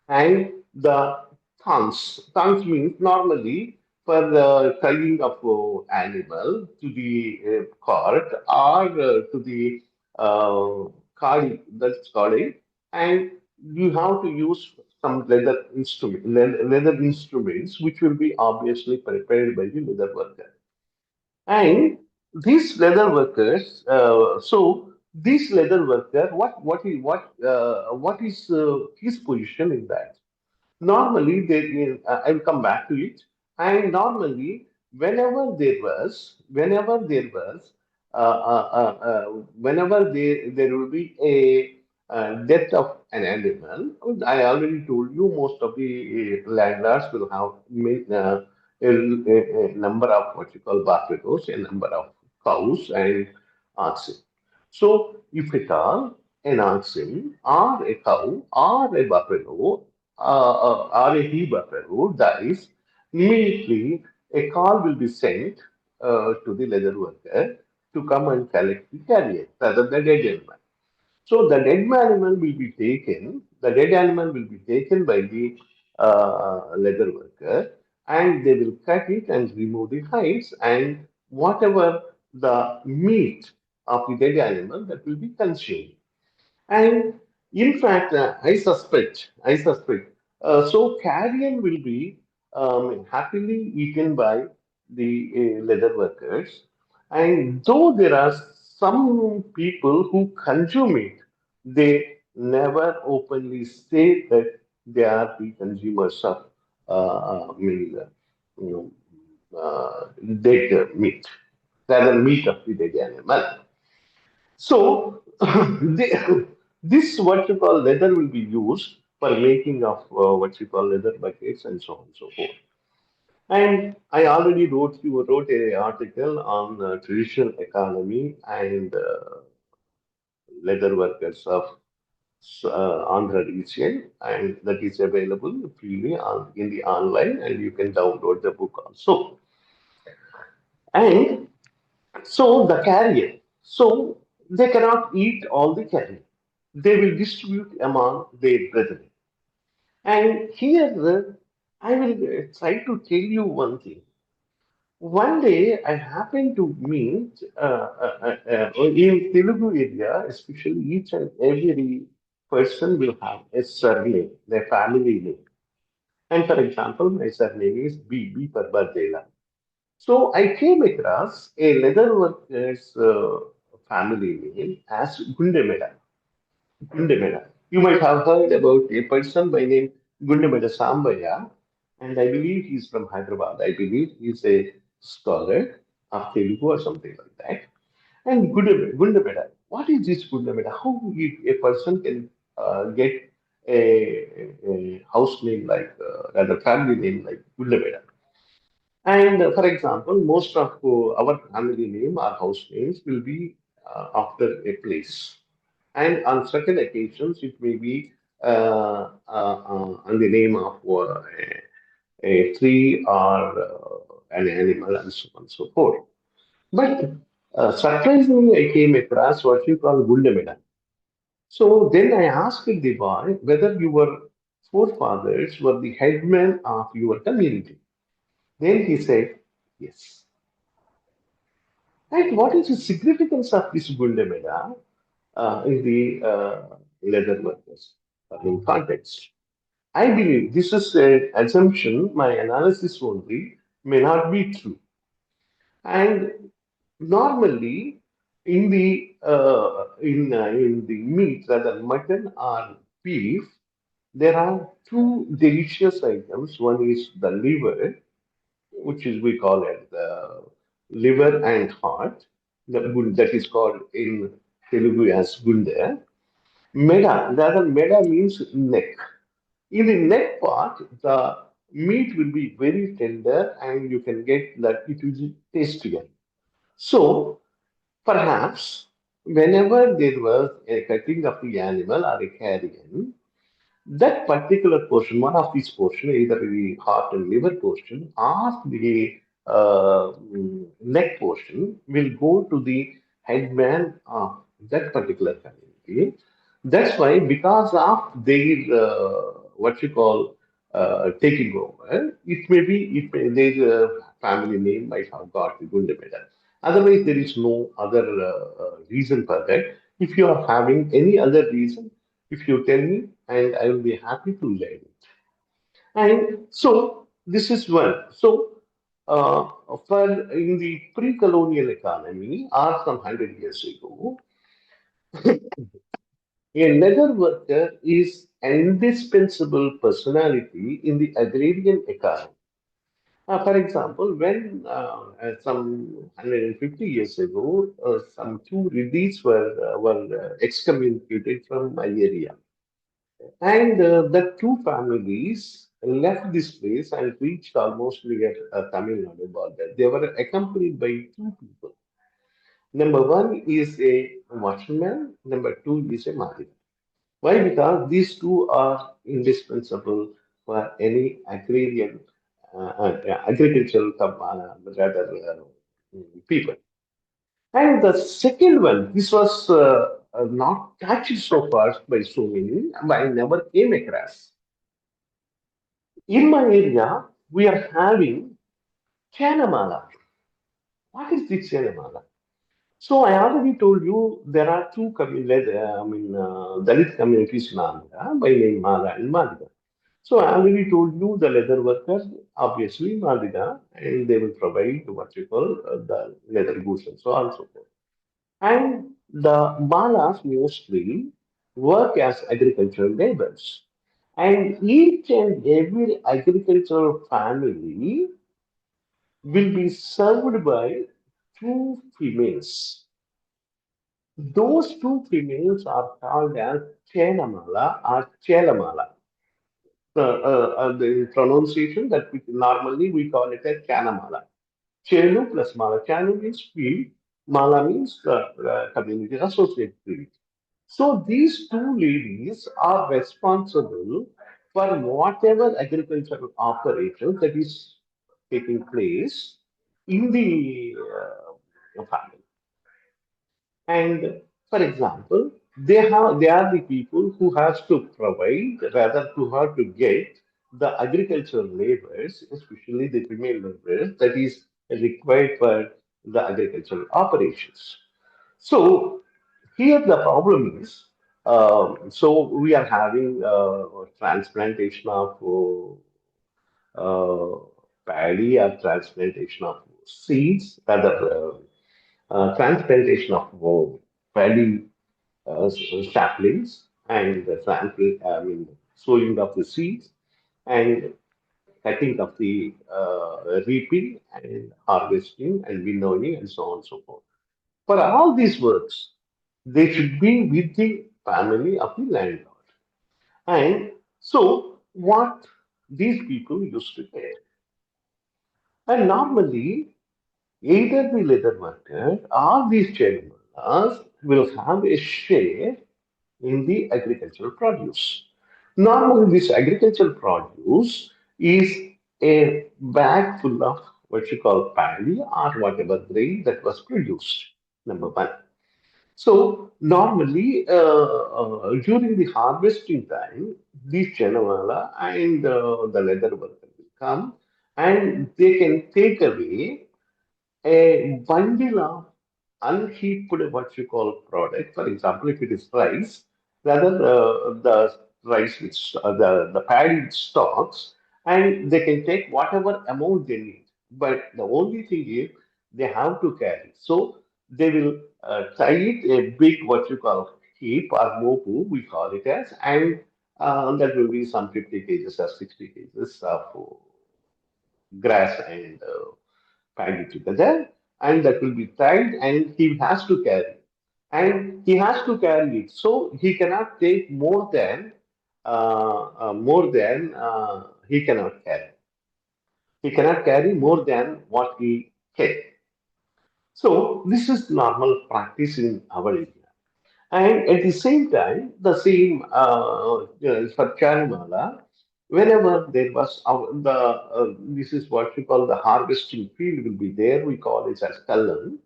and the thongs. Thongs means normally for the tying of animal to the cart or to the kadi, that's kadi, and you have to use some leather instruments, which will be obviously prepared by the leather worker. And these leather workers, so this leather worker, what is his position in that? Normally, I'll come back to it. And normally, whenever there will be a death of an animal, I already told you most of the landlords will have a number of what you call buffaloes, a number of cows and oxen. So, if at all an oxen or a cow or a buffalo or a he buffalo dies, immediately a call will be sent to the leather worker to come and collect the carrion, rather the dead animal. So the dead animal will be taken by the leather worker, and they will cut it and remove the hides, and whatever the meat of the dead animal that will be consumed. And in fact, I suspect, so carrion will be happily eaten by the leather workers. And though there are some people who consume it, they never openly say that they are the consumers of, I mean, you dead meat, rather meat of the dead animal. So, this what you call leather will be used for making of what you call leather buckets and so on and so forth. And I already wrote a article on traditional economy and leather workers of Andhra region, and that is available freely in the online, and you can download the book also. And so the carrion, so they cannot eat all the carrion. They will distribute among their brethren. And here I will try to tell you one thing. One day I happened to meet in Telugu area, especially each and every person will have a surname, their family name. And for example, my surname is B for Bardela. So I came across a leather worker's family name as Gundemeda. Gundemeda. You might have heard about a person by name Gundemeda Sambaya, and I believe he's from Hyderabad. I believe he's a scholar of Telugu or something like that. And Gundameda, what is this Gundameda? How a person can get a house name like, rather family name like Gundameda? And for example, most of our family name, our house names will be after a place. And on certain occasions, it may be on the name of a tree or an animal and so on and so forth. But surprisingly, I came across what you call Gundameda. So then I asked the boy whether your forefathers were the headmen of your community. Then he said, yes. And what is the significance of this Gundameda in the leather workers in context? I believe this is an assumption, my analysis only may not be true. And normally, in the meat, rather mutton or beef, there are two delicious items. One is the liver, which is we call it the liver and heart. That is called in Telugu as gunda. Meda, rather meda means neck. In the neck part, the meat will be very tender, and you can get that it will be tastier. So perhaps whenever there was a cutting of the animal or a carrion, that particular portion, one of these portion, either the heart and liver portion or the neck portion, will go to the headman of that particular community. That's why, because of their what you call taking over, their family name might have got the Gundameda. Otherwise, there is no other reason for that. If you are having any other reason, if you tell me, and I will be happy to learn it. And so this is one. So for in the pre-colonial economy, or some 100 years ago, a leather worker is indispensable personality in the agrarian economy. For example, when some 150 years ago, some two Reddys were excommunicated from my area. And the two families left this place and reached almost near Tamil Nadu border. They were accompanied by two people. Number one is a watchman, number two is a Mahir. Why? Because these two are indispensable for any agrarian, agricultural, rather, people. And the second one, this was not touched so far by so many, but I never came across. In my area, we are having Chanamala. What is the Chanamala? So I already told you there are two Dalit communities in Andhra by name Mala and Madiga. So I already told you the leather workers, obviously Madiga, and they will provide what you call the leather goods and so on and so forth. And the Malas mostly work as agricultural laborers. And each and every agricultural family will be served by two females. Those two females are called as Chenamala or Chelamala. The pronunciation that normally we call it as Chanamala. Chenu plus Mala. Chenu means field, Mala means community associate field. So these two ladies are responsible for whatever agricultural operations that is taking place in the family. And for example, they are the people who has to provide, rather who have to get the agricultural laborers, especially the female laborers, that is required for the agricultural operations. So here the problem is So we are having transplantation of paddy or transplantation of seeds, rather transplantation of paddy saplings and I mean, sowing of the seeds and cutting of the reaping and harvesting and winnowing and so on and so forth. For all these works, they should be with the family of the landlord. And so, what these people used to get. And normally, either the leather worker or these child mothers will have a share in the agricultural produce. Normally, this agricultural produce is a bag full of what you call paddy or whatever grain that was produced. Number one. So normally during the harvesting time, the Chanawala and the leather worker will come and they can take away a bundle of unheaped what you call product. For example, if it is rice, rather the rice with the paddy with stalks, and they can take whatever amount they need. But the only thing is they have to carry. So they will tie it a big what you call heap or mopu, we call it as, and that will be some 50 kgs or 60 kgs of grass and paddy together, and that will be tied, and he has to carry, and he has to carry it. So he cannot take more than he cannot carry. He cannot carry more than what he can. So this is normal practice in our area. And at the same time, the same for Charimala, whenever there was this is what we call the harvesting field will be there. We call it as Kallan.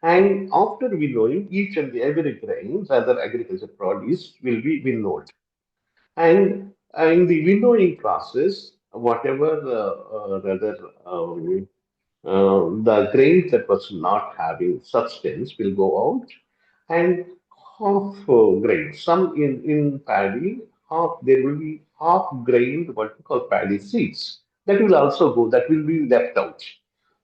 And after winnowing, each and every grain, rather agriculture produce, will be winnowed. And in the winnowing process, whatever rather the grains that was not having substance will go out, and half grain. Some in paddy, half there will be half grained what we call paddy seeds. That will also go. That will be left out.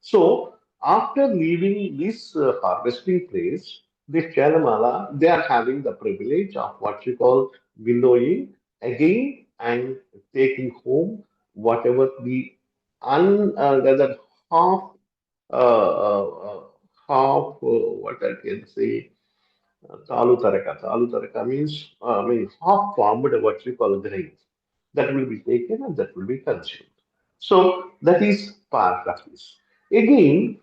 So after leaving this harvesting place, this Chalamala, they are having the privilege of what you call winnowing again and taking home whatever the rather half what I can say, Talu Taraka. Talu Taraka means, half formed what we call grains. That will be taken and that will be consumed. So that is part of this. Again,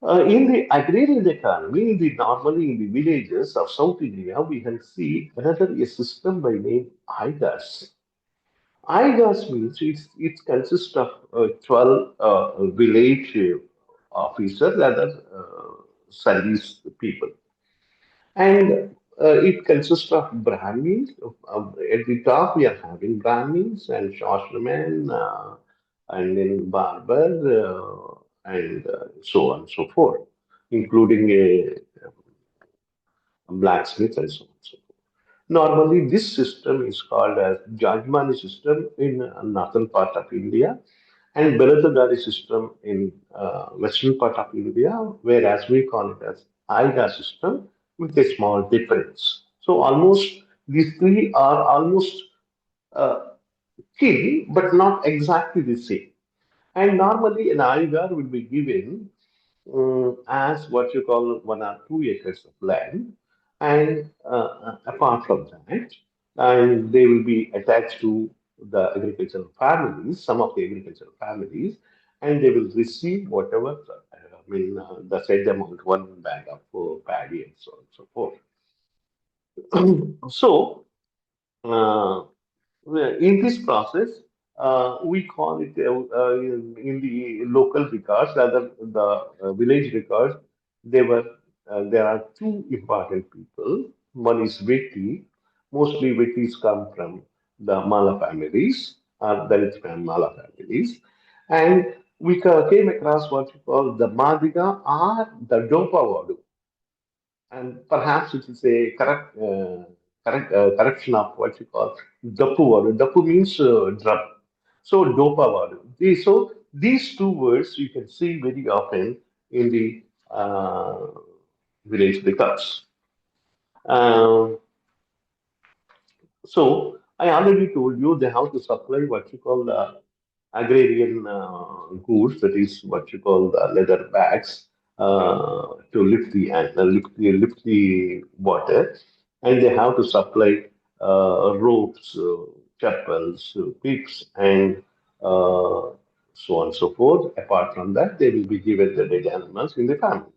in the agrarian economy, normally in the villages of South India, we can see another a system by name IGAS. IGAS means it consists of 12 village officers, rather service people. And it consists of Brahmins. At the top, we are having Brahmins and Shastramen, and then Barber, and so on and so forth, including a blacksmith and so on and so forth. Normally, this system is called as Jajmani system in northern part of India and Belatadari system in western part of India, whereas we call it as Aiga system with a small difference. So almost these three are almost uh, kin, but not exactly the same. And normally an Aigar will be given as what you call 1 or 2 acres of land, and apart from that, and they will be attached to the agricultural families, some of the agricultural families, and they will receive whatever, the said amount, one bag of paddy and so on and so forth. So, uh, in this process, we call it in the local records, rather the village records. There are two important people. One is Veti. Mostly Vetis come from the Mala families, Dalit from Mala families, and we came across what we call the Madiga or the Dopawadu, and perhaps it is a correction of what you call Dapu word. Dapu means drum. So dopa word. So these two words you can see very often in the village breakups. Um, so I already told you they have to supply what you call agrarian goods, that is what you call the leather bags, to lift the water, and they have to supply ropes, chapels, picks, and so on and so forth. Apart from that, they will be given the dead animals in the family.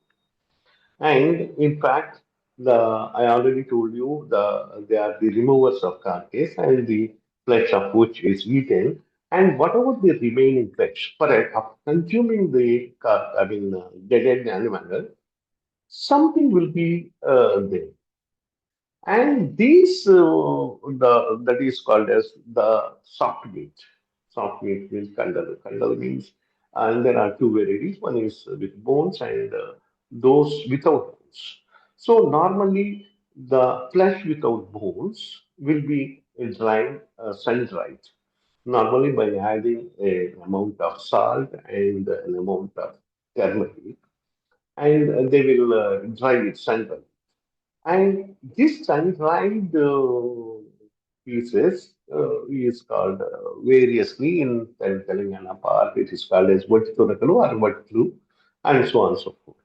And in fact, I already told you they are the removers of carcass and the flesh of which is eaten. And whatever the remaining flesh, for consuming the dead animal, something will be there. And that is called as the soft meat. Soft meat means kandal. Kandal means, and there are two varieties. One is with bones and those without bones. So normally the flesh without bones will be dried, sun dried. Normally by adding an amount of salt and an amount of turmeric, and they will dry it sun dried. And this sun-dried pieces is called variously in Telangana part. It is called as Vatturakanu or Vattu, and so on and so forth.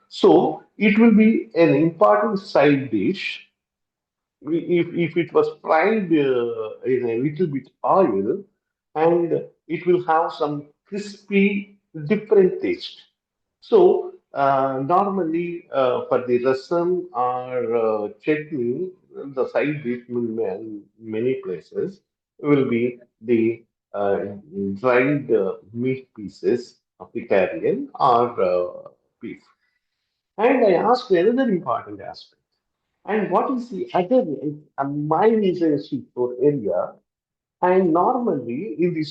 So it will be an important side dish if it was fried in a little bit oil, and it will have some crispy, different taste. So normally for the rasam or chutney, the side dish in many places will be the uh, dried meat pieces of the carrion or beef. And I asked another important aspect. And what is the other? Mine is a seashore area, and normally in the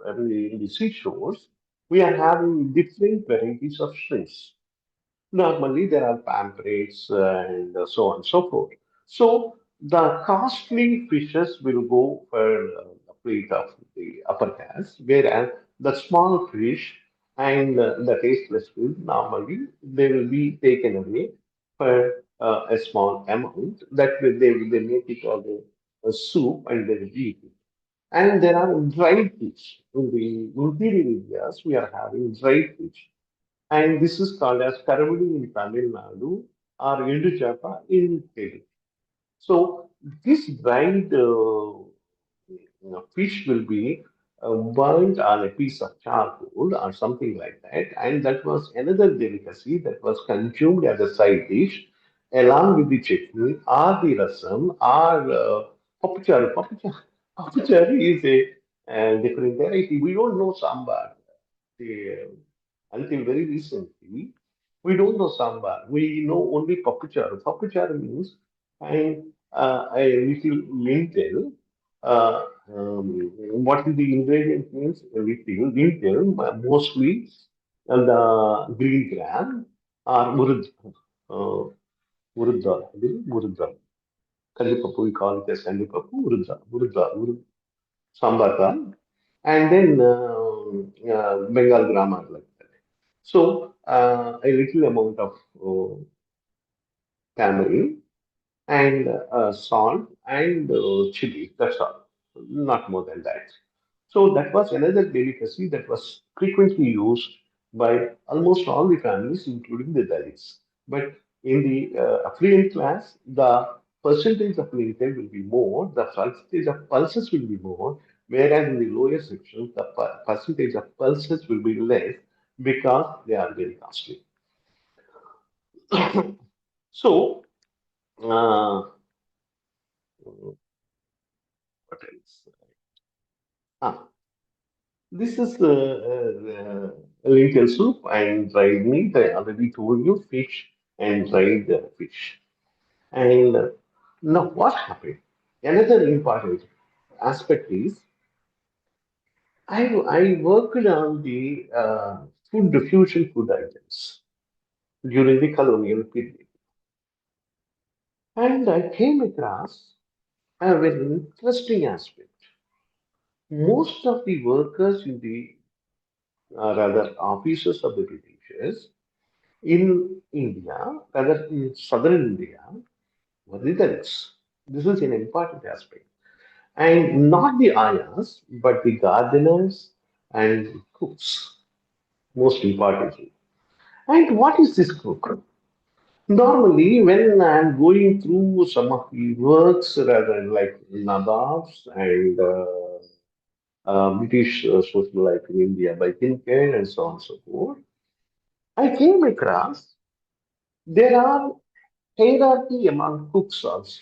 in the seashores, we are having different varieties of shrimps. Normally, there are pamphlets and so on and so forth. So the costly fishes will go for the plate of the upper caste, whereas the small fish and the tasteless food normally they will be taken away for a small amount. That will, they make it all a soup and they will eat it. And there are dried fish in the interior areas. We are having dried fish, and this is called as Karavudi in Tamil Nadu or Induchapa in Telugu. So this dried fish will be burnt on a piece of charcoal or something like that, and that was another delicacy that was consumed as a side dish along with the chutney or the rasam or papucharu. Papucharu is a different variety. We don't know sambar. The, until very recently, we don't know sambar. We know only papucharu. Papucharu means and a little lentil. Uh, what is the ingredient means? A little lentil, mostly and the green gram or uh, urud dal. Kandipapu, we call it as kandipapu, urud, sambar dal, and then Bengal grammar like that. So a little amount of tamarind and salt and chili. That's all, not more than that. So that was another delicacy that was frequently used by almost all the families, including the Dalits. But in the affluent class, the percentage of lintel will be more, the percentage of pulses will be more, whereas in the lower sections, the percentage of pulses will be less because they are very costly. So, what else? Ah, this is lentil soup and dried meat. I already told you fish and dried fish. And now what happened? Another important aspect is I worked on the food, fusion food items during the colonial period. And I came across a very interesting aspect. Most of the workers in the rather officers of the Britishers in India, rather in southern India, were the Dalits. This is an important aspect. And not the ayahs, but the gardeners and cooks, most importantly. And what is this cook? Normally, when I'm going through some of the works, rather like Nababs and British social life in India by Kincaid and so on and so forth, I came across there are hierarchy among cooks also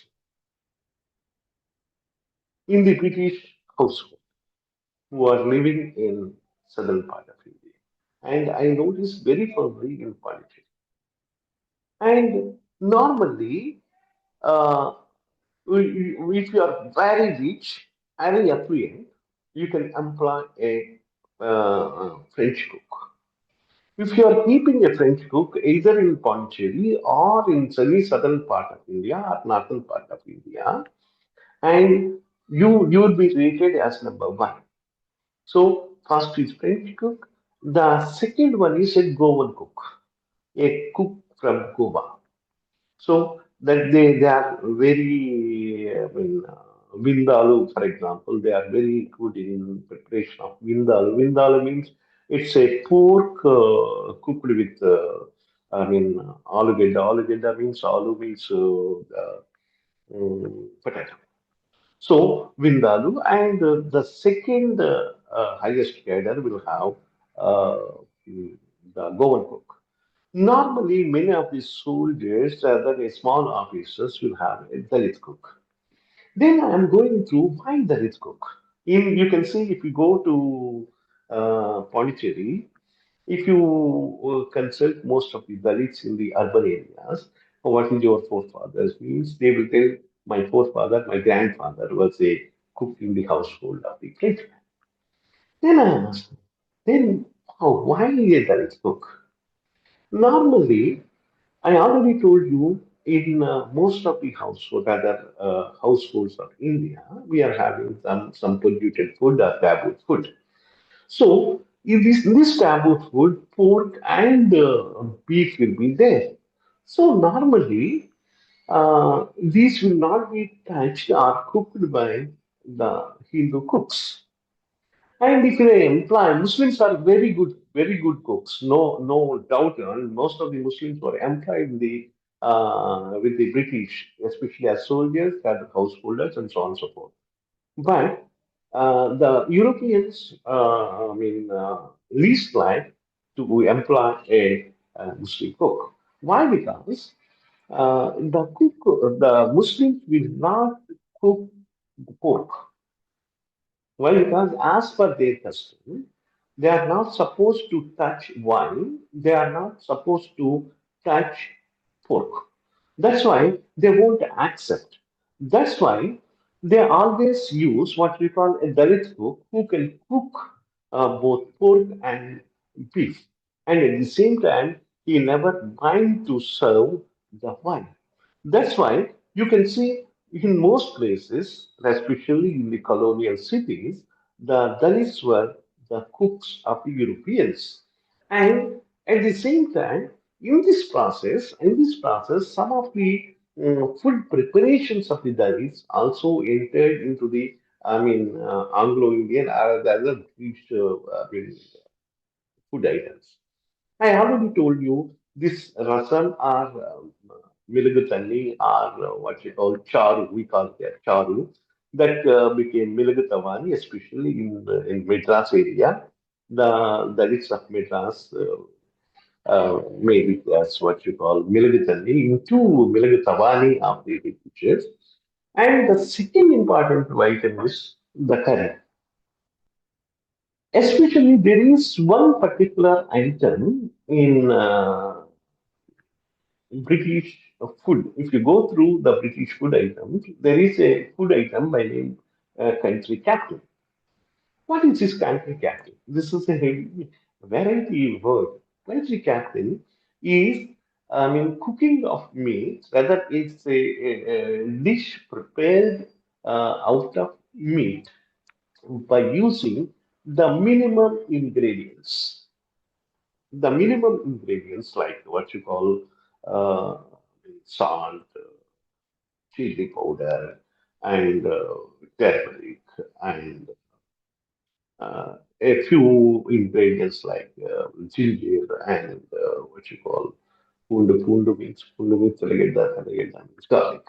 in the British household who are living in southern part of India. And I noticed very firmly in politics. And normally, uh, if you are very rich and affluent, you can employ a French cook. If you are keeping a French cook either in Pondicherry or in semi-southern part of India or northern part of India, and you will be rated as number one. So first is French cook. The second one is a Goan cook, a cook from Goa. So that they are very, Vindaloo, for example, they are very good in preparation of Vindaloo. Vindaloo means it's a pork cooked with, alugeda. Alugeda means aloo means potato. So Vindaloo and the second highest cadre will have the Goan cook. Normally, many of these soldiers, rather than small officers, will have a Dalit cook. Then I am going through why Dalit cook. In you can see if you go to Pondicherry, if you consult most of the Dalits in the urban areas, what is your forefathers means, they will tell my forefather, my grandfather was a cook in the household of the great man. Then I asked, then why a Dalit cook? Normally, I already told you in most of the household, rather households of India, we are having some polluted food or taboo food. So in this taboo food, pork and beef will be there. So normally, these will not be touched or cooked by the Hindu cooks. And if they imply, Muslims are very good cooks, no doubt. And most of the Muslims were employed in with the British, especially as soldiers, as householders, and so on and so forth. But the Europeans, least like to employ a Muslim cook. Why? Because the Muslims will not cook pork. Why? Because as per their custom, they are not supposed to touch wine, they are not supposed to touch pork. That's why they won't accept. That's why they always use what we call a Dalit cook who can cook both pork and beef. And at the same time, he never mind to serve the wine. That's why you can see in most places, especially in the colonial cities, the Dalits were the cooks of the Europeans. And at the same time, in this process, some of the food preparations of the Dalits also entered into the, Anglo-Indian or the other British food items. I already told you this rasam or miligatani or what you call charu, we call it charu, that became miligatavani, especially in Madras area. The Dalits of Madras made it as what you call miligatani into miligatavani of the teachers. And the second important item is the curry. Especially, there is one particular item in British food. If you go through the British food items, there is a food item by name country captain. What is this country captain? This is a heavy variety word. Country captain is I mean, cooking of meat, whether it's a dish prepared out of meat by using the minimum ingredients. The minimum ingredients, like what you call uh, salt, chili powder, and turmeric, and a few ingredients like ginger and what you call pundu means telegedda means garlic.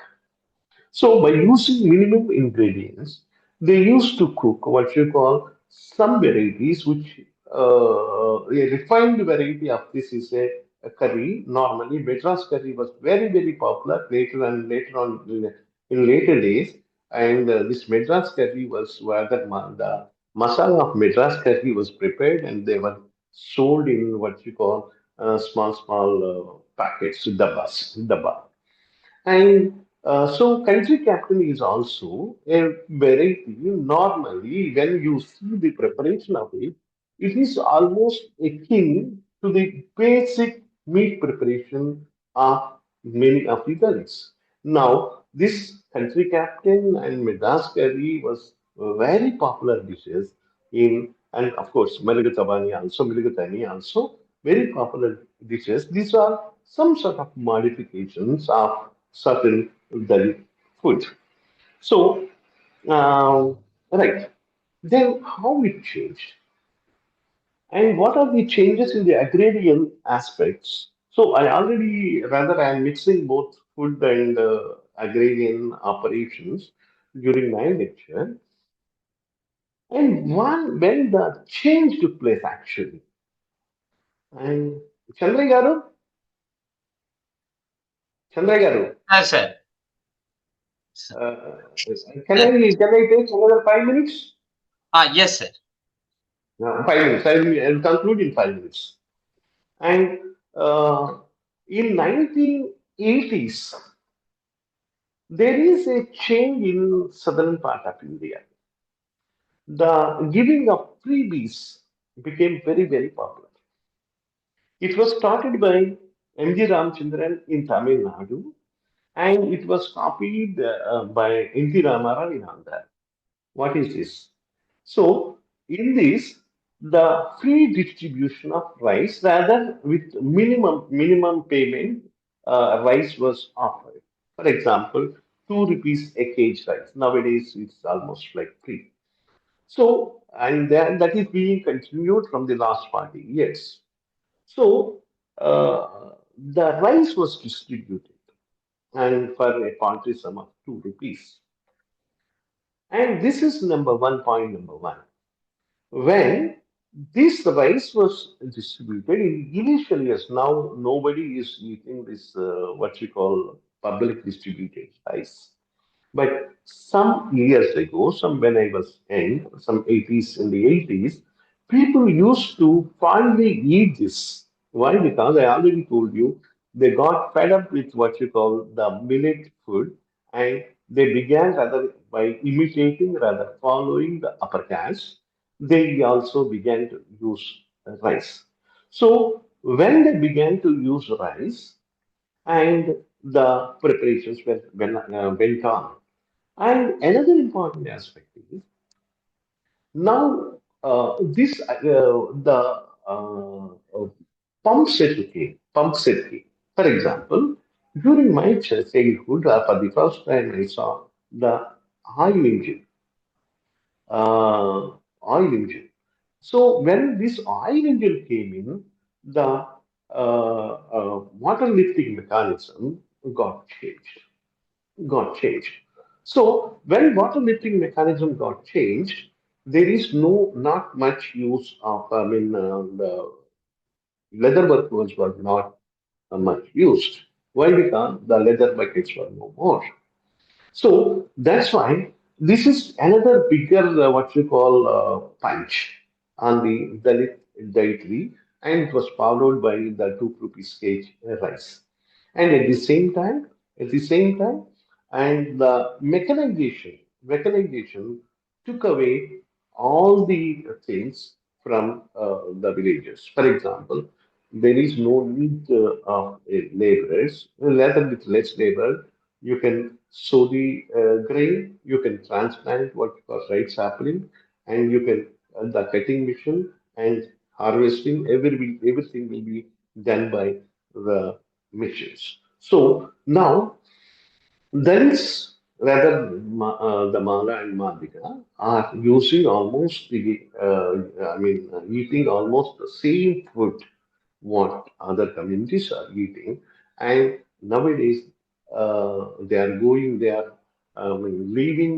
So by using minimum ingredients, they used to cook what you call some varieties, which a refined variety of this is a curry. Normally, Madras curry was very popular later and later on in later days. And this Madras curry was where the masala of Madras curry was prepared, and they were sold in what you call small packets, dabba. And so country captain is also a variety. Normally, when you see the preparation of it, it is almost akin to the basic meat preparation of many of the Dalits. Now, this country captain and Madras curry was very popular dishes in, and of course, Miligatani also very popular dishes. These are some sort of modifications of certain Dalit food. So, right, then how it changed and what are the changes in the agrarian aspects? So, I already, rather, I am mixing both food and agrarian operations during my lecture. And one, when the change took place actually, and Chandra Garu, Chandra Garu, Yes, sir. uh, can I take another 5 minutes? Yes, sir. 5 minutes. I'll conclude in 5 minutes. And in 1980s, there is a change in southern part of India. The giving of freebies became very popular. It was started by M.G. Ramachandran in Tamil Nadu, and it was copied by N.T. Ramarao in Andhra. What is this? So, in this, the free distribution of rice, rather with minimum payment, rice was offered. For example, 2 rupees a kg rice. Nowadays, it's almost like free. So, and then that is being continued from the last 40 years. So, the rice was distributed, and for a paltry sum of 2 rupees. And this is number one, point number one. When this rice was distributed, initially, as now nobody is eating this, what you call public distributed rice. But some years ago, some when I was young, some 80s in the 80s, people used to finally eat this. Why? Because I already told you they got fed up with what you call the millet food, and they began rather by imitating, rather following the upper caste. They also began to use rice. So when they began to use rice, and the preparations went on. And another important aspect is now this the uh, pump set came. For example, during my childhood, for the first time I saw the oil engine, oil engine. So when this oil engine came in, the water lifting mechanism got changed. Got changed. So when water lifting mechanism got changed, there is not much use of, I mean, the leather buckets were not much used. Why? Because the leather buckets were no more. So that's why this is another bigger, what you call, punch on the Dalit dietary, and it was followed by the 2 rupees kg rice. And at the same time, and the mechanization took away all the things from the villages. For example, there is no need of laborers. Rather, with less labor, you can sow the grain, you can transplant what was rice happening, and you can the cutting machine and harvesting. Everything will be done by the machines. So now there is rather the Mala and Madhika are using almost eating almost the same food what other communities are eating. And nowadays, they are leaving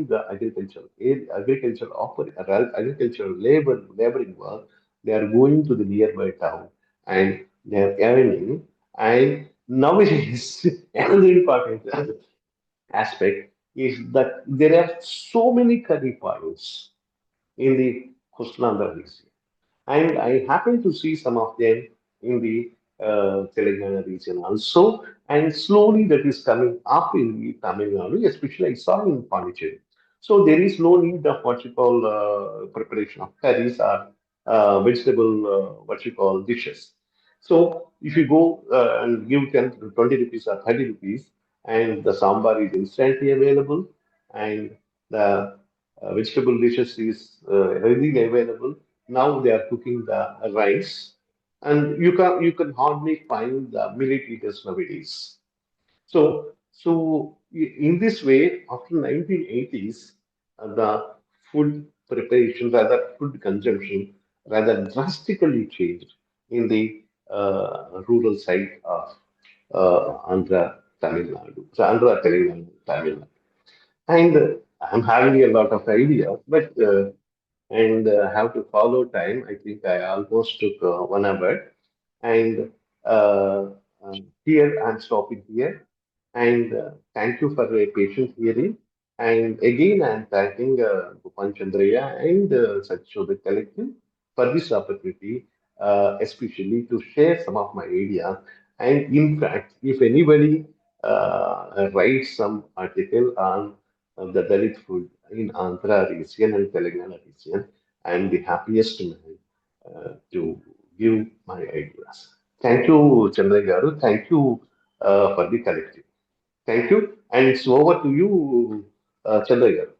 the agricultural laboring work. They are going to the nearby town and they are earning. And nowadays, another important aspect is that there are so many curry points in the Kusnanda region. And I happen to see some of them in the Telangana region also. And slowly that is coming up in the Tamil Nadu, especially I saw in Pondicherry. So there is no need of what you call preparation of curries or vegetable, what you call dishes. So if you go and give 10, 20 rupees or 30 rupees, and the sambar is instantly available, and the vegetable dishes is readily available. Now they are cooking the rice, and you can hardly find the millet eaters nowadays. In this way, after 1980s, the food preparation, rather food consumption, rather drastically changed in the rural side of Andhra, Tamil Nadu. So Andhra, Telangana, Tamil Nadu. And I'm having a lot of ideas, but and have to follow time. I think I almost took 1 hour. And here I'm stopping here. And thank you for a patient hearing. And again, I'm thanking Gopan Chandraya and Satyashodhak Collective for this opportunity, especially to share some of my ideas. And in fact, if anybody writes some article on the Dalit food in Andhra region and Telangana region, I am the happiest man to give my ideas. Thank you, Chandra Garu. Thank you for the collective. Thank you. And it's over to you, Chandra Garu.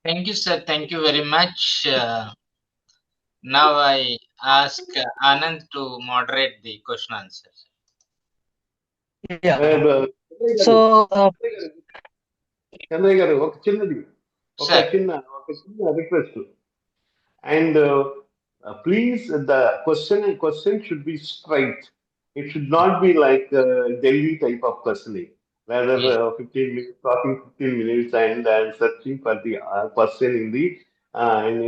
Thank you, sir. Thank you very much. Now I ask Anand to moderate the question answer. Yeah. Chandra Garu, So, Chandra Garu, ఒక చిన్నది Sir, ఒక చిన్న request and please the question should be straight. It should not be like Delhi type of questioning. Rather, yes, 15 minutes, talking 15 minutes and searching for the person in the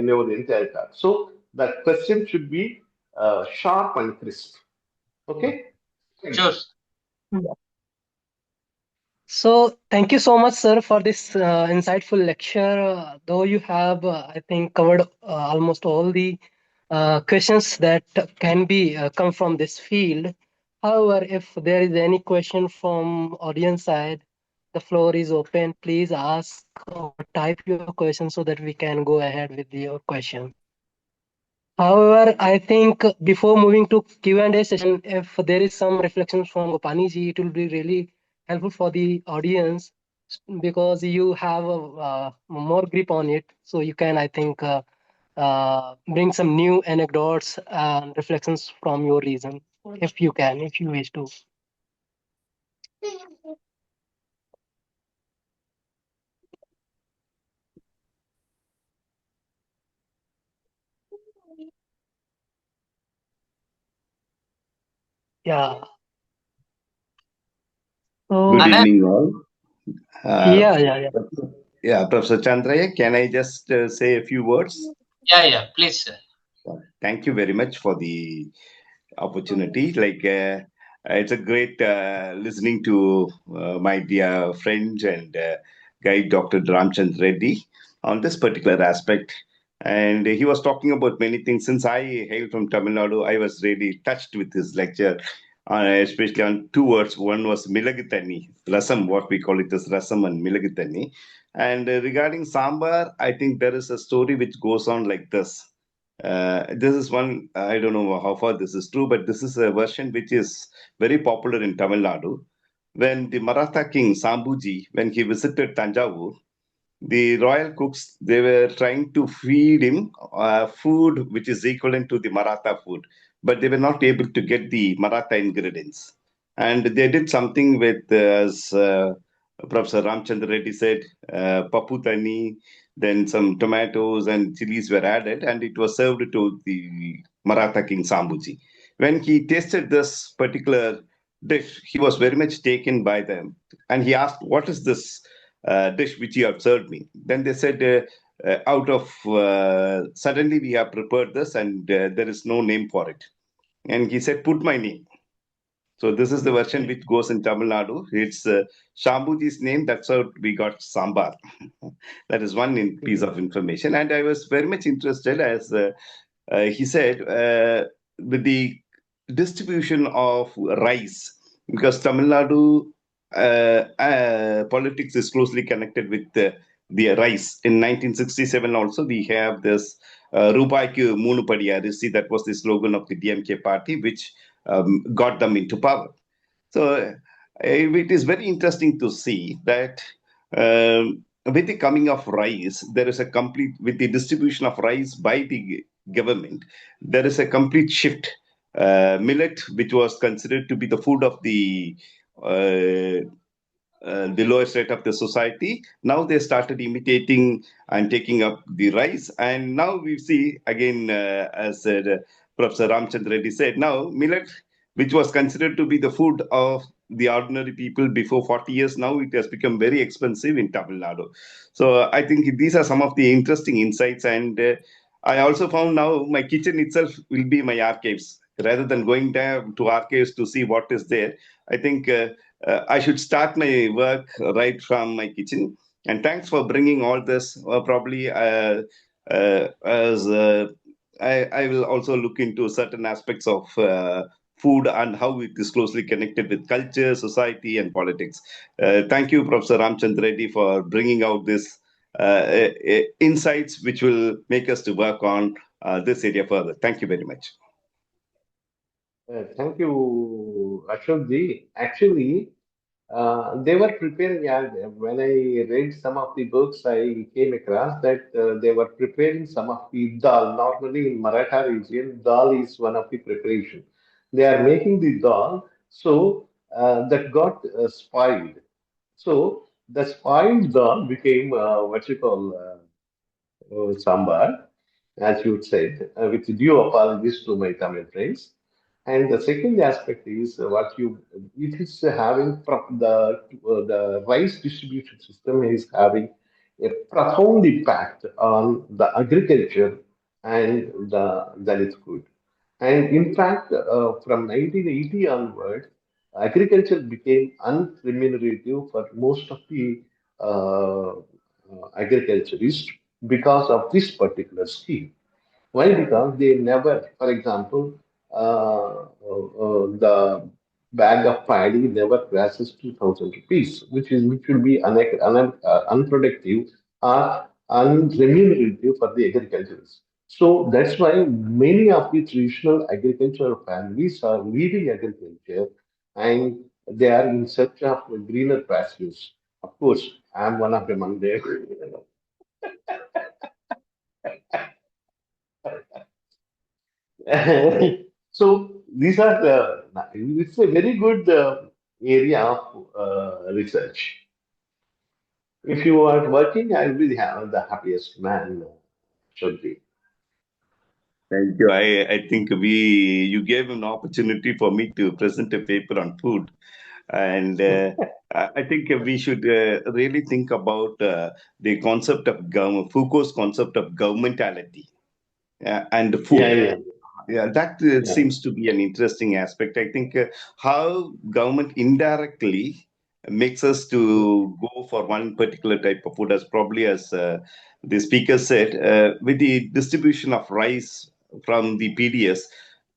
in your entire talk. So the question should be sharp and crisp. Okay? sure. so thank you so much, sir, for this insightful lecture. Though you have, I think, covered almost all the questions that can be come from this field. However, if there is any question from audience side, the floor is open. Please ask or type your question so that we can go ahead with your question. However, I think before moving to Q&A session, if there is some reflections from Gopani ji, it will be really helpful for the audience because you have more grip on it. So you can, I think, bring some new anecdotes and reflections from your region, if you can, if you wish to. Yeah. So, Good Anand, evening, all. yeah, yeah, yeah. Yeah, Professor Chandraiah, can I just say a few words? yeah, please, sir. Thank you very much for the opportunity. It's a great listening to my dear friend and guide, Dr. Ramchandra Reddy, on this particular aspect. And he was talking about many things. Since I hail from Tamil Nadu, I was really touched with his lecture, especially on two words. One was Milagitani, rasam, what we call it as rasam and Milagitani. And regarding sambar, I think there is a story which goes on like this. This is one, I don't know how far this is true, but this is a version which is very popular in Tamil Nadu. When the Maratha king Sambhuji, when he visited Tanjavur, the royal cooks, they were trying to feed him food which is equivalent to the Maratha food, but they were not able to get the Maratha ingredients. And they did something with, as Professor Ramchandra Reddy said, papu tani, then some tomatoes and chilies were added, and it was served to the Maratha king Sambhuji. When he tasted this particular dish, he was very much taken by them, and he asked, "What is this dish which you have served me?" Then they said, "Out of suddenly we have prepared this, and there is no name for it." And he said, "Put my name." So this is the version which goes in Tamil Nadu. It's Shambhuji's name. That's how we got Sambar. That is one piece of information. And I was very much interested, as he said, with the distribution of rice, because Tamil Nadu politics is closely connected with the rice. In 1967 also, we have this Rupaikku Moonu Padi Arisi. That was the slogan of the DMK party, which got them into power. So it is very interesting to see that with the coming of rice, there is a complete, with the distribution of rice by the government, there is a complete shift. Millet, which was considered to be the food of uh, the lowest rate of the society. Now they started imitating and taking up the rice. And now we see again, as Professor Ramchandra Reddy said, now millet, which was considered to be the food of the ordinary people before 40 years, now it has become very expensive in Tamil Nadu. So I think these are some of the interesting insights. And I also found now my kitchen itself will be my archives. Rather than going down to archives to see what is there, I think I should start my work right from my kitchen. And thanks for bringing all this. Probably as I will also look into certain aspects of food and how it is closely connected with culture, society, and politics. Thank you, Professor Ramchandra Reddy, for bringing out this insights which will make us to work on this area further. Thank you very much. Thank you, Ashokji. Actually, they were preparing, yeah, when I read some of the books, I came across that they were preparing some of the dal. Normally in Maratha region, dal is one of the preparation. They are making the dal, so that got spoiled. So the spoiled dal became what you call sambar, as you said, with due apologies to my Tamil friends. And the second aspect is what you it is having the rice distribution system is having a profound impact on the agriculture and the Dalit food. And in fact, from 1980 onward, agriculture became unremunerative for most of the agriculturists because of this particular scheme. Why? Because they never, for example, the bag of paddy never crosses 2,000 rupees, which will be unproductive or unremunerative for the agriculturists. So that's why many of the traditional agricultural families are leaving agriculture and they are in search of greener pastures. Of course, I'm one of them among them. So these are it's a very good area of research. If you are working, I will be the happiest man should be. Thank you. I think you gave an opportunity for me to present a paper on food. And I think we should really think about the concept of government, Foucault's concept of governmentality and Yeah, food. yeah, Yeah, that yeah. seems to be an interesting aspect. I think how government indirectly makes us to go for one particular type of food, as probably as the speaker said, with the distribution of rice from the PDS.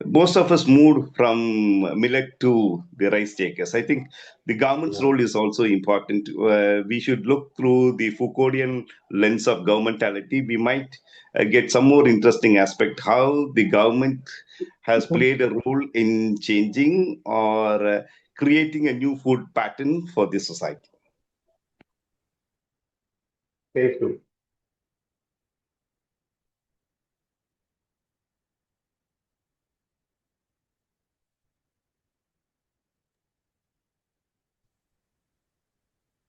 most of us moved from millet to the rice takers. I think the government's Yeah. role is also important. We should look through the Foucauldian lens of governmentality. We might get some more interesting aspect how the government has played a role in changing or creating a new food pattern for the society. Thank you.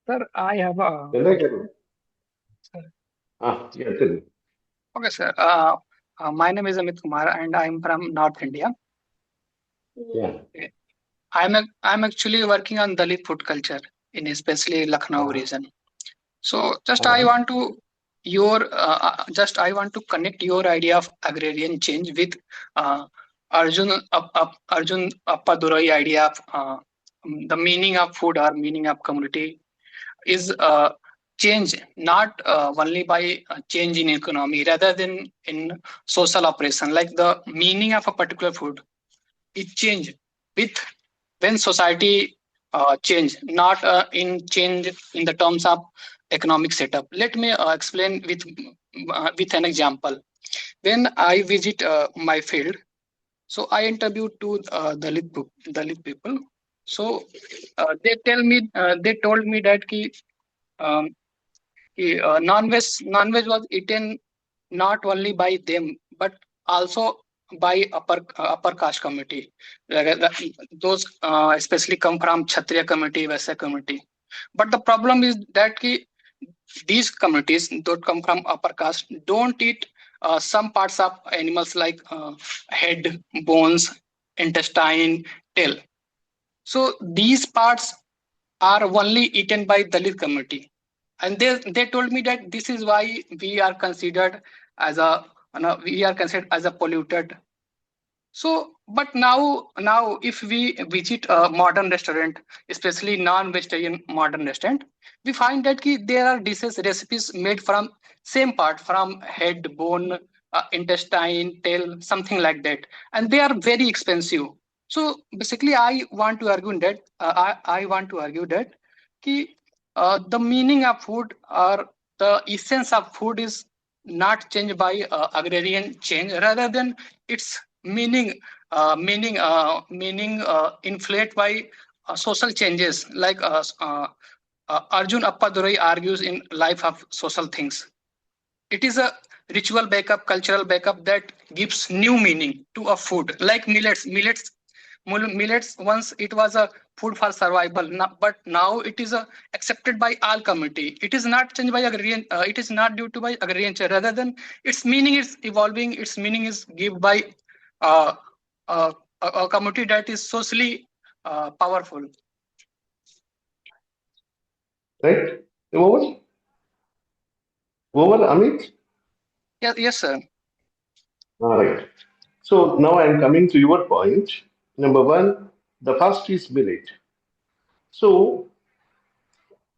Sir, I have a Chandraiah, sir. yeah, tell me. Okay, sir. My name is Amit Kumar, and I'm from North India. Yeah. Okay. I'm actually working on Dalit food culture in especially Lucknow Uh, region. So uh, just I want to connect your idea of agrarian change with uh, Arjun Appadurai idea of the meaning of food or meaning of community is change not only by change in economy rather than in social operation, like the meaning of a particular food it change with when society change, not in change in the terms of economic setup. Let me explain with an example. When I visit my field, so I interviewed two Dalit people. So they told me that um, non-veg was eaten not only by them but also by upper caste community. Those especially come from Kshatriya community, Vaisya community. But the problem is that these communities that come from upper caste don't eat some parts of animals like head, bones, intestine, tail. So these parts are only eaten by Dalit community, and they told me that this is why we are considered as a we are considered as a polluted. So, but now if we visit a modern restaurant, especially non-vegetarian modern restaurant, we find that there are dishes recipes made from same part, from head, bone, intestine, tail, something like that, and they are very expensive. So basically, I want to argue that the meaning of food or the essence of food is not changed by agrarian change, rather than its meaning inflated by social changes, like Arjun Appadurai argues in Life of Social Things. It is a ritual backup, cultural backup that gives new meaning to a food, like millets. Once it was a food for survival, but now it is accepted by all community. It is not changed by agrarian. It is not due to by agrarian change. Rather than its meaning is evolving. Its meaning is given by uh, uh, a community that is socially powerful. right? Over? Over, Amit? Yes, yes, sir. All right. So now I'm coming to your point. Number one, the first is millet. So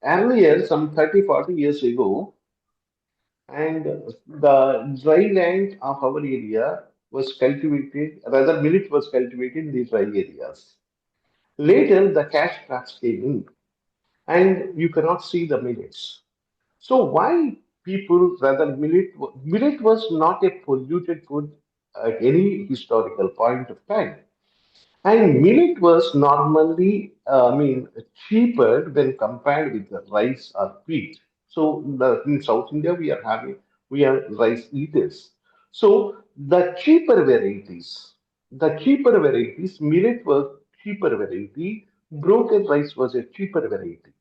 earlier, some 30, 40 years ago, and the dry land of our area was cultivated, rather millet was cultivated in the dry areas. Later, the cash crops came in, and you cannot see the millets. So why people rather millet was not a polluted food at any historical point of time. And millet was normally, cheaper when compared with the rice or wheat. So in South India, we are rice eaters. So millet was cheaper variety, broken rice was a cheaper variety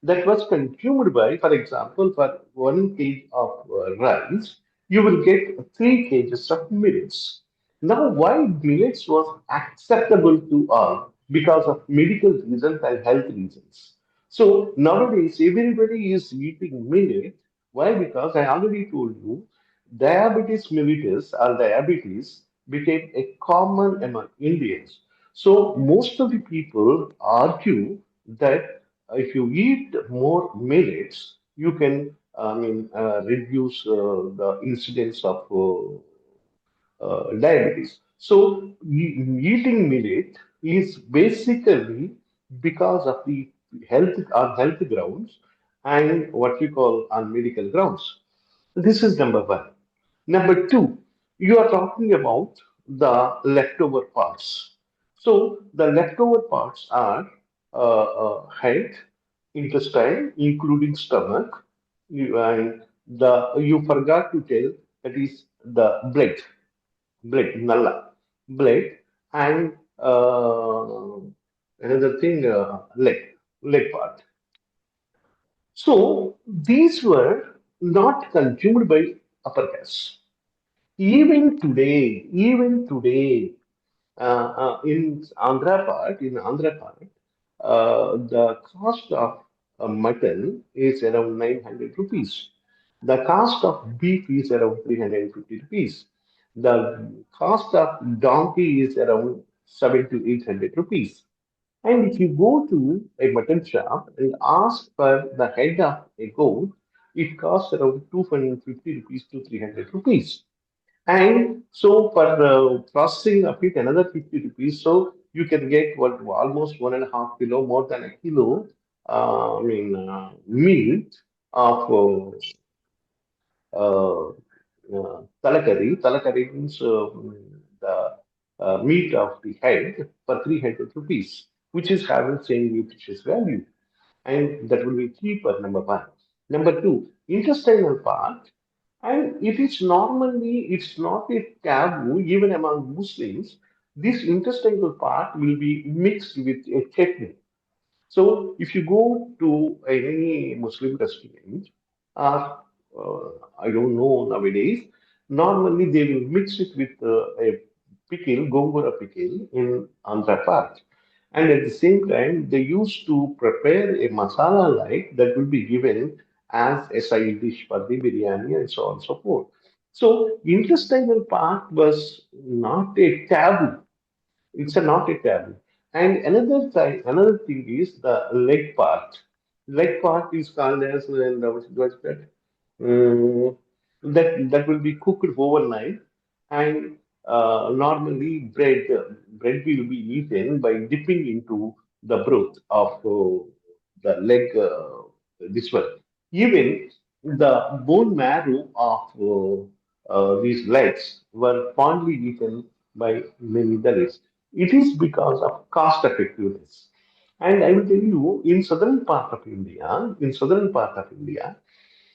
that was consumed by, for example, for 1 kg of rice, you will get 3 kgs of millets. Now, why millets was acceptable to all? Because of medical reasons and health reasons. So nowadays, everybody is eating millet. Why? Because I already told you, diabetes mellitus or diabetes became a common among Indians. So most of the people argue that if you eat more millets, you can, reduce the incidence of diabetes. So, eating millet is basically because of the health on health grounds and what we call on medical grounds. This is number one. Number two, you are talking about the leftover parts. So the leftover parts are head, intestine, including stomach, and you forgot to tell that is the nalla, blood, and another thing, leg part. So these were not consumed by upper caste. Even today, in Andhra part, the cost of mutton is around 900 rupees. The cost of beef is around 350 rupees. The cost of donkey is around 7 to 800 rupees. And if you go to a mutton shop and ask for the head of a goat, it costs around 250 rupees to 300 rupees. And so for processing of it, another 50 rupees. So you can get almost 1.5 kilo, more than a kilo, meat of talakari. Talakari means the meat of the head for 300 rupees, which is having same nutritious value. And that will be cheaper, number one. Number two, intestinal part. And it's not a taboo, even among Muslims. This intestinal part will be mixed with a chutney. So if you go to any Muslim restaurant, or I don't know nowadays, normally they will mix it with a pickle, gongura pickle in Andhra part. And at the same time, they used to prepare a masala like that will be given as a side dish for the biryani and so on and so forth. So intestinal part was not a taboo, it's a not a taboo. And another thing is the leg part. Leg part is called as what's that? Mm, that will be cooked overnight, and normally bread will be eaten by dipping into the broth of the leg. This one, even the bone marrow of these legs were fondly eaten by many Dalits. It is because of cost effectiveness. And I will tell you, in southern part of India,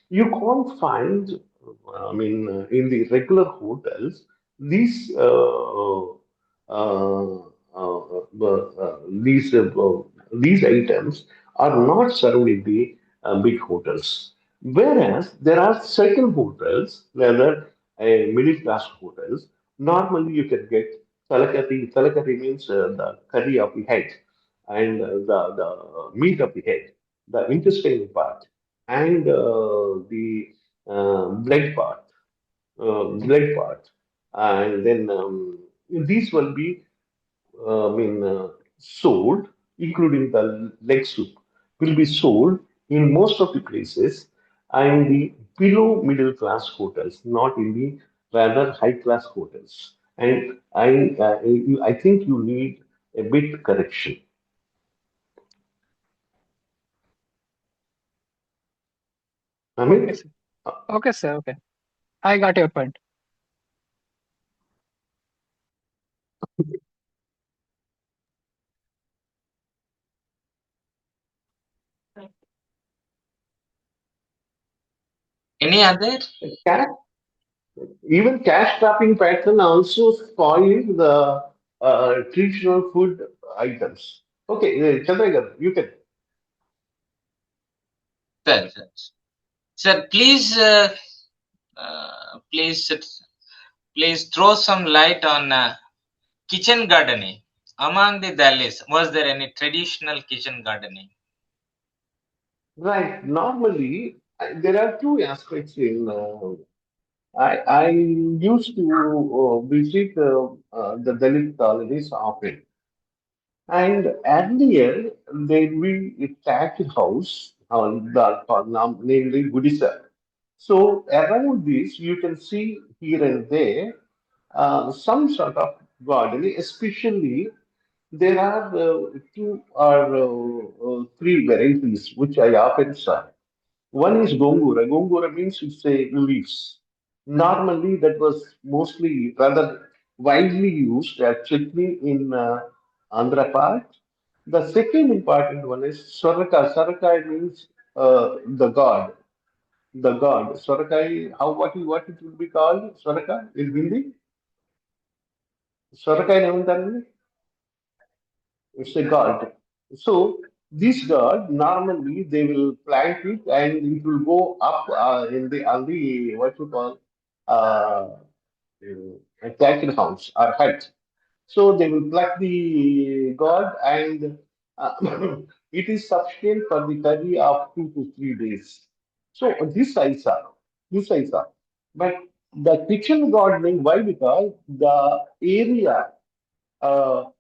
you can't find, in the regular hotels, these these items are not served in the big hotels. Whereas there are certain hotels, rather middle class hotels, normally you can get talakati. Talakati means the curry of the head and the meat of the head, the intestinal part and the blood part, and then these will be, sold, including the leg soup, will be sold in most of the places and the below middle class hotels, not in the rather high class hotels. And I think you need a bit correction. I Okay, mean, sir. Okay, sir. Okay. I got your point. Any other? cash, even cash trapping pattern also spoil the traditional food items. Okay, Chandraiah, you can. Sir, sir, sir, please, please, please throw some light on kitchen gardening. Among the Dalits, was there any traditional kitchen gardening? Right. Normally, there are two aspects in. I used to visit the Dalit colonies often, and earlier there will be a thatched house, namely Gudisa. So around this, you can see here and there. some sort of gardening, especially there are two or three varieties which I often saw. One is gongura. Gongura means it's a leaves. Normally, that was mostly rather widely used as chutney in Andhra part. The second important one is Swaraka. Swaraka means the god. The god. Swaraka, how what it would be called? Swaraka in Hindi? Swaraka ఏమంటారండి? It's a god. So this god normally they will plant it and it will go up in the on the what you call a cattle house or hut. So they will pluck the god and uh, it is sufficient for the curry of 2 to 3 days. So this I saw. But the kitchen gardening, why? Because uh, the area of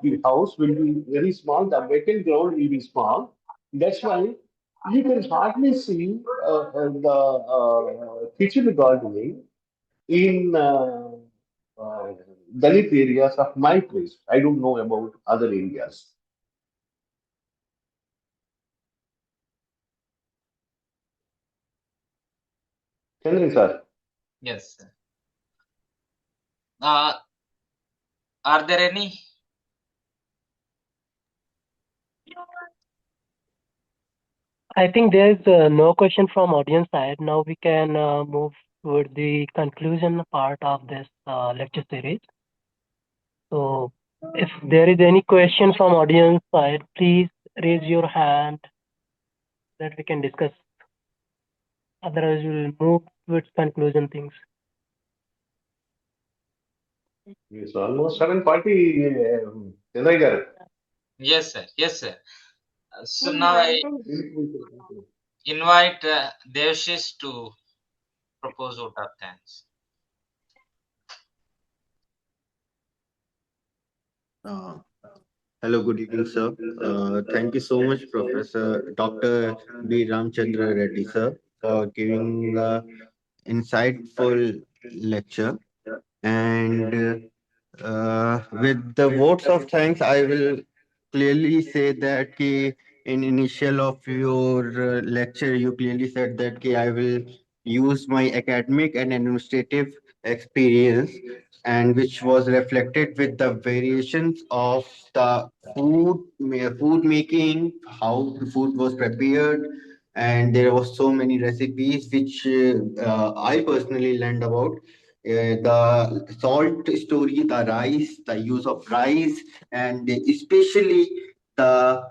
the house will be very small, the vacant ground will be small. That's why you can hardly see the kitchen gardening in uh, Dalit areas of my place. I don't know about other areas. Chandra sir. Yes, sir. Are there any? I think there is no question from audience side. Now we can move toward the conclusion part of this lecture series. So if there is any question from audience side, please raise your hand that we can discuss. Otherwise, we'll move towards conclusion things. It's almost 7:40. Chandra garu. Yes, sir. Yes, sir. So now I invite Devshish to propose vote of thanks. Uh, Hello, good evening, sir. Thank you so much, Professor Dr. B.Ramachandra Reddy, sir, for giving insightful lecture. And with the votes of thanks, I will clearly say that in initial of your lecture, you clearly said that I will use my academic and administrative experience, and which was reflected with the variations of the food making, how the food was prepared, and there was so many recipes which I personally learned about the salt story, the rice, the use of rice, and especially the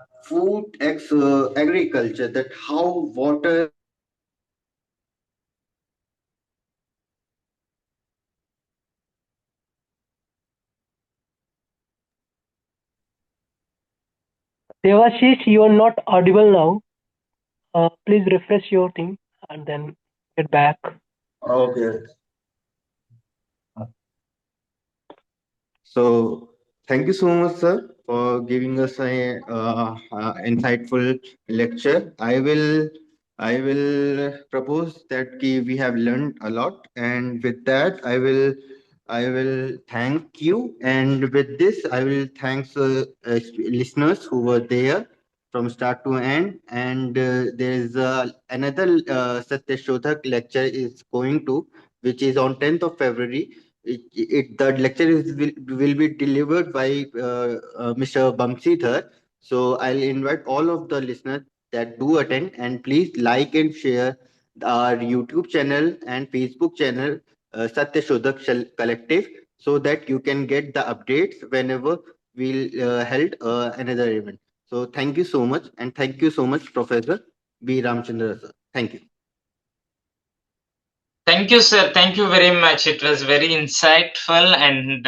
agriculture, that how water Devashish, you are not audible now. Please refresh your thing and then get back. Okay. So thank you so much, sir, for giving us a insightful lecture. I will propose that we have learned a lot, and with that, I will thank you, and with this, I will thanks listeners who were there from start to end. And there is another Satyashodhak lecture is going to, which is on 10th of February. The lecture will be delivered by Mr. Bamsidhar. So I'll invite all of the listeners that do attend, and please like and share our YouTube channel and Facebook channel, Satyashodhak Collective, so that you can get the updates whenever we'll held another event. So thank you so much, and thank you so much, Professor B. Ramchandra, sir. Thank you. Thank you, sir. Thank you very much. It was very insightful, and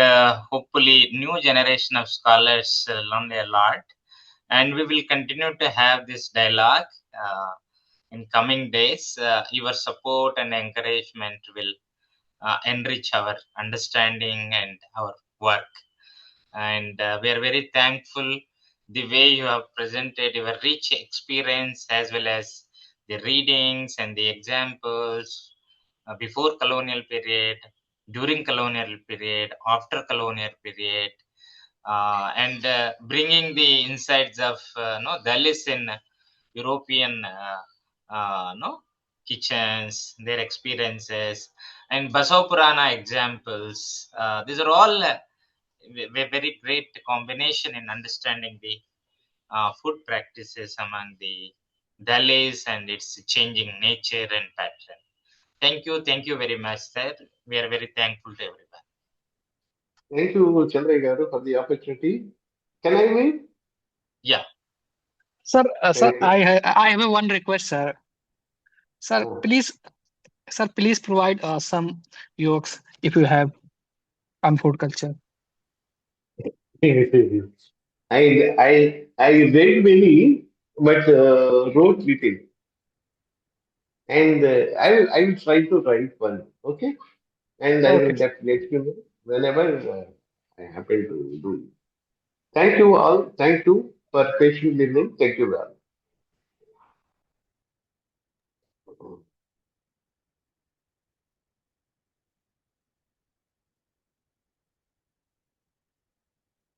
hopefully, new generation of scholars learned a lot. And we will continue to have this dialogue in coming days. Your support and encouragement will enrich our understanding and our work. And we are very thankful the way you have presented your rich experience as well as the readings and the examples before colonial period, during colonial period, after colonial period, and bringing the insights of Dalits in European kitchens, their experiences, and Basau Purana examples. These are all very great combination in understanding the food practices among the Dalits and its changing nature and pattern. Thank you very much, sir. We are very thankful to everyone. Thank you, Chandraiah garu, for the opportunity. Can I win? Yeah. Sir, Thank you. I have a one request, sir. Sir, Uh, please provide some yokes if you have on food culture. I read many, but wrote little, and I will try to write one. Okay, and I will Okay. let you know whenever I happen to do it. Thank you all. Thank you for patiently listening. Thank you all.